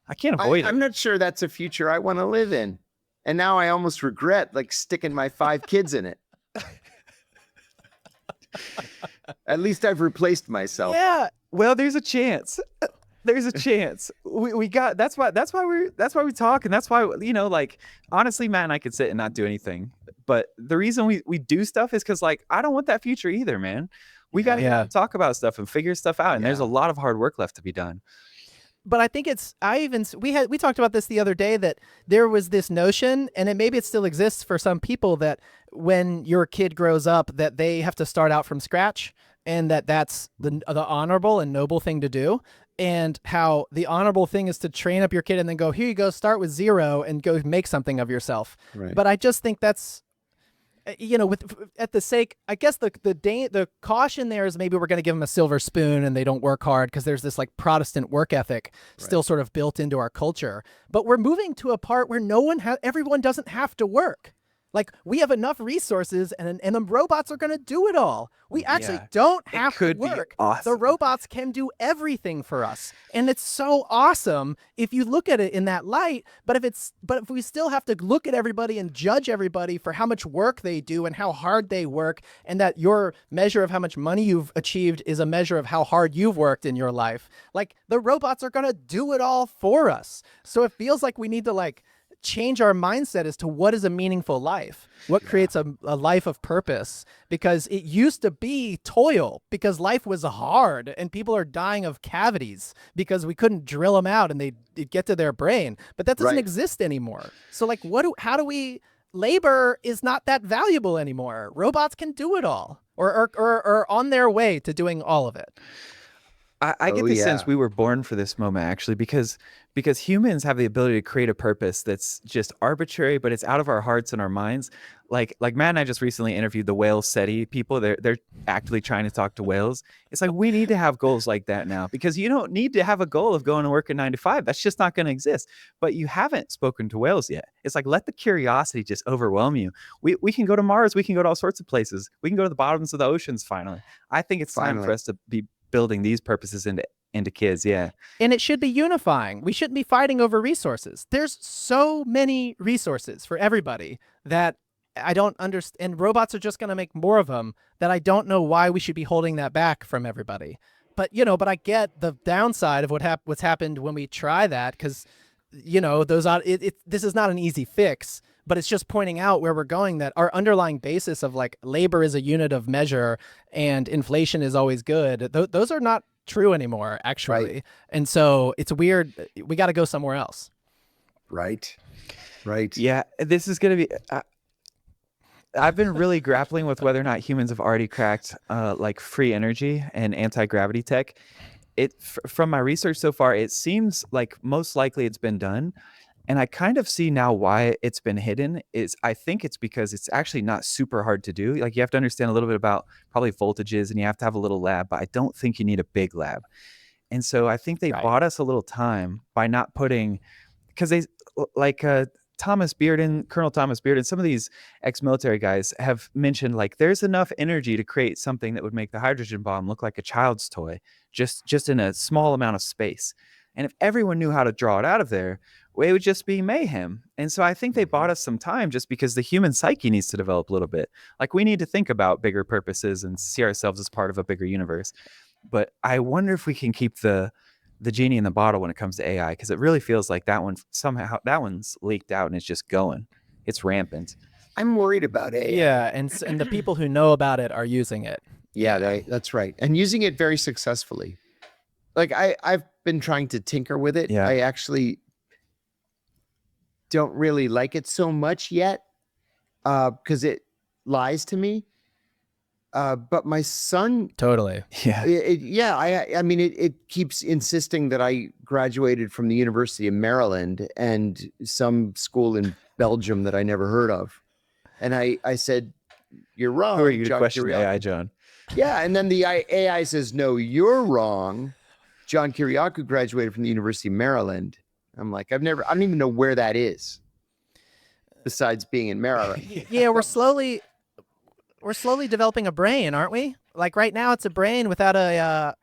[SPEAKER 2] I can't avoid it.
[SPEAKER 1] I'm not sure that's a future I want to live in. And now I almost regret like sticking my 5 kids in it. At least I've replaced myself.
[SPEAKER 2] Yeah. Well, there's a chance. There's a chance. We got, that's why we talk. And that's why, like, honestly, Matt and I could sit and not do anything. But the reason we do stuff is because, like, I don't want that future either, man. We got to talk about stuff and figure stuff out. And there's a lot of hard work left to be done.
[SPEAKER 3] But I think we talked about this the other day, that there was this notion, and maybe it still exists for some people, that when your kid grows up, that they have to start out from scratch, and that's the honorable and noble thing to do. And how the honorable thing is to train up your kid and then go, here you go, start with 0 and go make something of yourself.
[SPEAKER 1] Right.
[SPEAKER 3] But I just think that's at the sake, I guess the caution there is maybe we're going to give them a silver spoon and they don't work hard because there's this like Protestant work ethic still sort of built into our culture. But we're moving to a part where everyone doesn't have to work. Like, we have enough resources and the robots are going to do it all. We actually don't have to work.
[SPEAKER 2] Awesome.
[SPEAKER 3] The robots can do everything for us. And it's so awesome if you look at it in that light. But if we still have to look at everybody and judge everybody for how much work they do and how hard they work, and that your measure of how much money you've achieved is a measure of how hard you've worked in your life, like, the robots are going to do it all for us. So it feels like we need to like change our mindset as to what is a meaningful life, what creates a life of purpose, because it used to be toil because life was hard and people are dying of cavities because we couldn't drill them out and they'd get to their brain, but that doesn't exist anymore. So like, labor is not that valuable anymore. Robots can do it all, or on their way to doing all of it.
[SPEAKER 2] I get the sense we were born for this moment, actually, because humans have the ability to create a purpose that's just arbitrary, but it's out of our hearts and our minds. Like Matt and I just recently interviewed the whale SETI people. They're actively trying to talk to whales. It's like, we need to have goals like that now, because you don't need to have a goal of going to work at 9 to 5. That's just not going to exist. But you haven't spoken to whales yet. It's like, let the curiosity just overwhelm you. We can go to Mars. We can go to all sorts of places. We can go to the bottoms of the oceans finally. I think it's time for us to be building these purposes into kids.
[SPEAKER 3] And it should be unifying. We shouldn't be fighting over resources. There's so many resources for everybody that I don't understand, and robots are just going to make more of them, that I don't know why we should be holding that back from everybody. But I get the downside of what's happened when we try that, because this is not an easy fix. But it's just pointing out where we're going, that our underlying basis of like labor is a unit of measure and inflation is always good. Those are not true anymore, actually. Right. And so it's weird. We got to go somewhere else.
[SPEAKER 1] Right.
[SPEAKER 2] Yeah, this is going to be... I've been really grappling with whether or not humans have already cracked like free energy and anti-gravity tech. From my research so far, it seems like most likely it's been done. And I kind of see now why it's been hidden. I think it's because it's actually not super hard to do. Like, you have to understand a little bit about probably voltages, and you have to have a little lab, but I don't think you need a big lab. And so I think they bought us a little time by not putting, because they like Colonel Thomas Bearden, some of these ex-military guys have mentioned, like, there's enough energy to create something that would make the hydrogen bomb look like a child's toy, just in a small amount of space. And if everyone knew how to draw it out of there, it would just be mayhem. And so I think they bought us some time just because the human psyche needs to develop a little bit. Like, we need to think about bigger purposes and see ourselves as part of a bigger universe. But I wonder if we can keep the genie in the bottle when it comes to AI, because it really feels like that one's leaked out and it's just going. It's rampant.
[SPEAKER 1] I'm worried about AI.
[SPEAKER 3] Yeah, and the people who know about it are using it.
[SPEAKER 1] Yeah, that's right. And using it very successfully. Like, I've been trying to tinker with it.
[SPEAKER 2] Yeah.
[SPEAKER 1] I actually don't really like it so much yet because it lies to me. But my son...
[SPEAKER 3] Totally.
[SPEAKER 2] Yeah.
[SPEAKER 1] I mean, it keeps insisting that I graduated from the University of Maryland and some school in Belgium that I never heard of. And I said, you're wrong.
[SPEAKER 2] Who are you to
[SPEAKER 1] John
[SPEAKER 2] question
[SPEAKER 1] Kiriakou.
[SPEAKER 2] AI, John?
[SPEAKER 1] Yeah, and then the AI says, no, you're wrong. John Kiriakou graduated from the University of Maryland. I'm like, I don't even know where that is, besides being in Maryland.
[SPEAKER 3] Yeah, we're slowly developing a brain, aren't we? Like, right now, it's a brain without a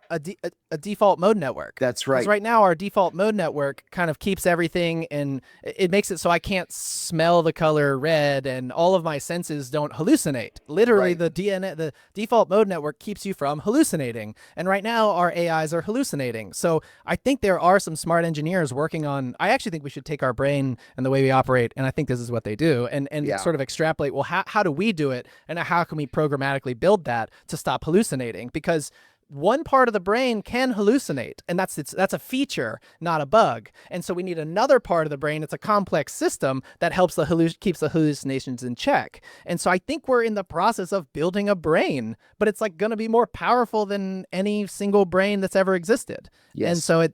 [SPEAKER 3] default mode network.
[SPEAKER 1] That's right.
[SPEAKER 3] 'Cause right now, our default mode network kind of keeps everything, and it makes it so I can't smell the color red, and all of my senses don't hallucinate. Literally, the default mode network keeps you from hallucinating. And right now, our AIs are hallucinating. So I think there are some smart engineers working on... I actually think we should take our brain and the way we operate, and I think this is what they do, and sort of extrapolate, well, how do we do it, and how can we programmatically build that to stop hallucinating? Because one part of the brain can hallucinate, and that's a feature, not a bug. And so we need another part of the brain. It's a complex system that helps keeps the hallucinations in check. And so I think we're in the process of building a brain, but it's like going to be more powerful than any single brain that's ever existed.
[SPEAKER 1] Yes.
[SPEAKER 3] And so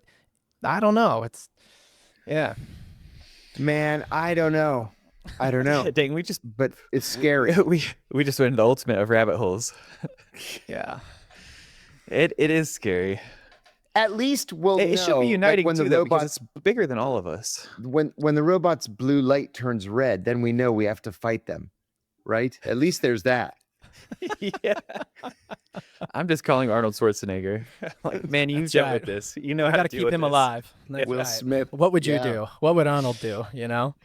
[SPEAKER 3] I don't know. Man,
[SPEAKER 1] I don't know. I don't know.
[SPEAKER 2] Dang,
[SPEAKER 1] but it's scary.
[SPEAKER 2] we just went into the ultimate of rabbit holes.
[SPEAKER 3] Yeah.
[SPEAKER 2] It is scary.
[SPEAKER 1] At least we'll
[SPEAKER 2] It
[SPEAKER 1] know,
[SPEAKER 2] should be uniting
[SPEAKER 1] when
[SPEAKER 2] too,
[SPEAKER 1] the
[SPEAKER 2] though, because
[SPEAKER 1] robots,
[SPEAKER 2] it's bigger than all of us.
[SPEAKER 1] when the robot's blue light turns red, then we know we have to fight them, right? At least there's that.
[SPEAKER 2] Yeah. I'm just calling Arnold Schwarzenegger. Like, man, you jump with this. You know how to
[SPEAKER 3] keep him alive. That's
[SPEAKER 1] Will
[SPEAKER 3] right.
[SPEAKER 1] Smith.
[SPEAKER 3] What would you do? What would Arnold do? You know?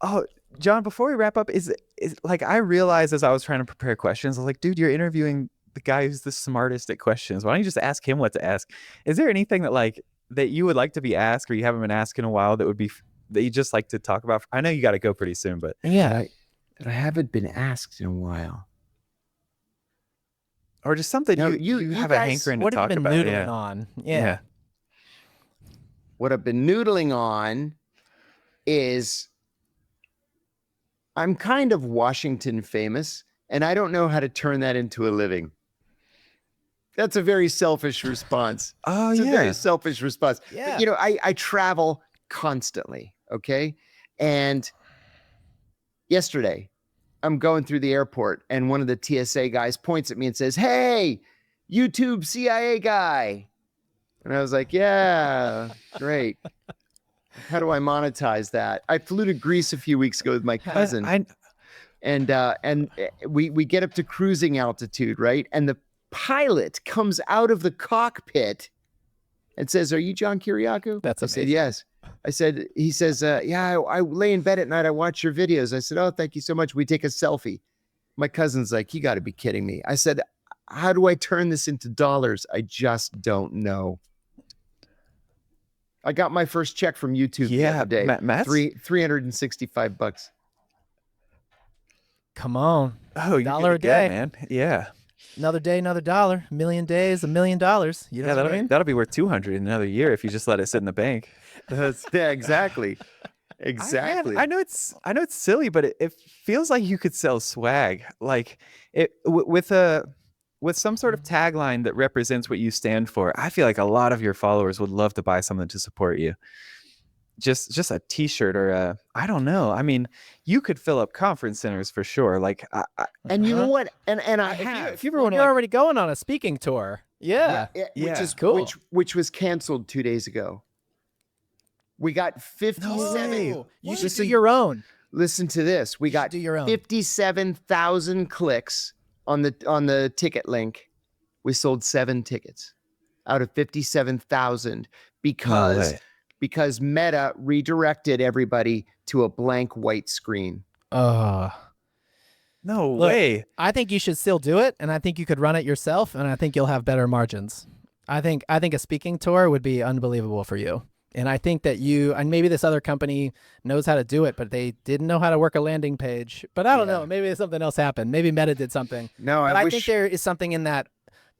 [SPEAKER 2] Oh, John, before we wrap up, is like, I realized as I was trying to prepare questions, I was like, dude, you're interviewing the guy who's the smartest at questions. Why don't you just ask him what to ask? Is there anything that you would like to be asked, or you haven't been asked in a while, that you just like to talk about? I know you got to go pretty soon, but
[SPEAKER 1] yeah, that I haven't been asked in a while.
[SPEAKER 2] Or just something you have a hankering to talk about.
[SPEAKER 3] What have you been noodling on? Yeah.
[SPEAKER 1] What I've been noodling on is I'm kind of Washington famous, and I don't know how to turn that into a living. That's a very selfish response.
[SPEAKER 2] Oh,
[SPEAKER 1] it's
[SPEAKER 2] yeah.
[SPEAKER 1] a very selfish response.
[SPEAKER 3] Yeah.
[SPEAKER 1] But, I travel constantly, okay? And yesterday, I'm going through the airport, and one of the TSA guys points at me and says, "Hey, YouTube CIA guy." And I was like, "Yeah, great. How do I monetize that?" I flew to Greece a few weeks ago with my cousin, and we get up to cruising altitude, right? And the pilot comes out of the cockpit and says, "Are you John Kiriakou?"
[SPEAKER 3] That's amazing.
[SPEAKER 1] I said, "Yes." He says, "Yeah, I lay in bed at night. I watch your videos." I said, "Oh, thank you so much. We take a selfie." My cousin's like, "You got to be kidding me." I said, "How do I turn this into dollars? I just don't know." I got my first check from YouTube the other day. $365.
[SPEAKER 3] Come on.
[SPEAKER 2] Oh, you're
[SPEAKER 3] $1 a
[SPEAKER 2] good,
[SPEAKER 3] day,
[SPEAKER 2] man. Yeah.
[SPEAKER 3] Another day, another $1. A million days, $1 million. You know what I mean?
[SPEAKER 2] That'll be worth 200 in another year if you just let it sit in the bank.
[SPEAKER 1] Yeah, exactly. Exactly.
[SPEAKER 2] I know it's silly, but it feels like you could sell swag, like with some sort of tagline that represents what you stand for. I feel like a lot of your followers would love to buy something to support you. Just a T-shirt or I don't know. I mean, you could fill up conference centers for sure. Like,
[SPEAKER 1] and you know what? And I have.
[SPEAKER 3] If you ever you're already going on a speaking tour. Yeah.
[SPEAKER 1] Which is
[SPEAKER 3] cool.
[SPEAKER 1] Which was canceled 2 days ago. We got 57.
[SPEAKER 3] No, you should do your own.
[SPEAKER 1] Listen to this. We got 57,000 clicks on the ticket link. We sold 7 tickets out of 57,000 because Meta redirected everybody to a blank white screen.
[SPEAKER 2] No way.
[SPEAKER 3] I think you should still do it, and I think you could run it yourself, and I think you'll have better margins. I think a speaking tour would be unbelievable for you. And I think that and maybe this other company knows how to do it, but they didn't know how to work a landing page. But I don't know. Maybe something else happened. Maybe Meta did something.
[SPEAKER 1] No,
[SPEAKER 3] I think there is something in that.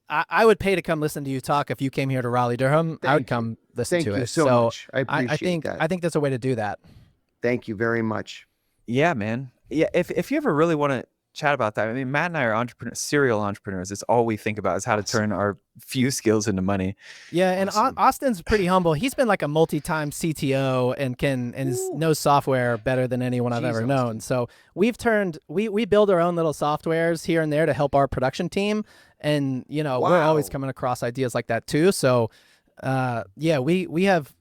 [SPEAKER 3] I would pay to come listen to you talk if you came here to Raleigh-Durham. I would come listen to it.
[SPEAKER 1] Thank you so much. I appreciate that.
[SPEAKER 3] I think there's a way to do that.
[SPEAKER 1] Thank you very much.
[SPEAKER 2] Yeah, man. Yeah, if you ever really want to chat about that, I mean, Matt and I are serial entrepreneurs. It's all we think about is how to turn our few skills into money.
[SPEAKER 3] Yeah, and Austin's pretty humble. He's been like a multi-time CTO and knows software better than anyone I've ever known. So we build our own little softwares here and there to help our production team. And, we're always coming across ideas like that too. So, we have,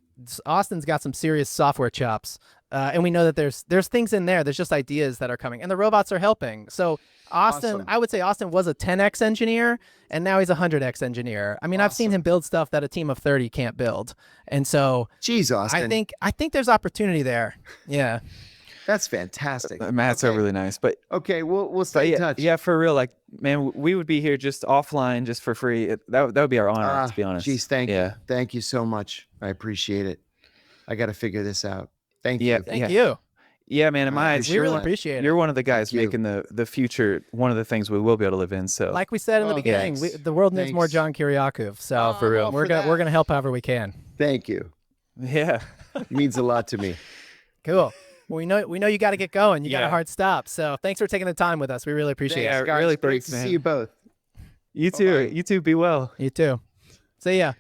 [SPEAKER 3] Austin's got some serious software chops. And we know that there's things in there. There's just ideas that are coming, and the robots are helping. So Austin, I would say Austin was a 10x engineer, and now he's a 100x engineer. I mean, I've seen him build stuff that a team of 30 can't build, and so
[SPEAKER 1] geez, Austin,
[SPEAKER 3] I think there's opportunity there. Yeah,
[SPEAKER 1] that's fantastic.
[SPEAKER 2] Matt's really nice, but
[SPEAKER 1] okay, we'll stay in touch.
[SPEAKER 2] Yeah, for real. Like, man, we would be here just offline, just for free. That would be our honor, to be honest.
[SPEAKER 1] Geez, thank you so much. I appreciate it. I got to figure this out. Thank you.
[SPEAKER 3] Thank you.
[SPEAKER 2] Yeah, man. In my eyes,
[SPEAKER 3] we really appreciate it.
[SPEAKER 2] You're one of the guys making the future one of the things we will be able to live in. So,
[SPEAKER 3] like we said in the beginning, the world needs more John Kiriakou. So
[SPEAKER 2] for real,
[SPEAKER 3] we're gonna help however we can.
[SPEAKER 1] Thank you.
[SPEAKER 2] Yeah,
[SPEAKER 1] it means a lot to me.
[SPEAKER 3] Cool. Well, we know you got to get going. You got a hard stop. So thanks for taking the time with us. We really appreciate it.
[SPEAKER 1] Guys,
[SPEAKER 2] really
[SPEAKER 1] great to see you both.
[SPEAKER 2] You too. Bye-bye. You too. Be well.
[SPEAKER 3] You too. See ya.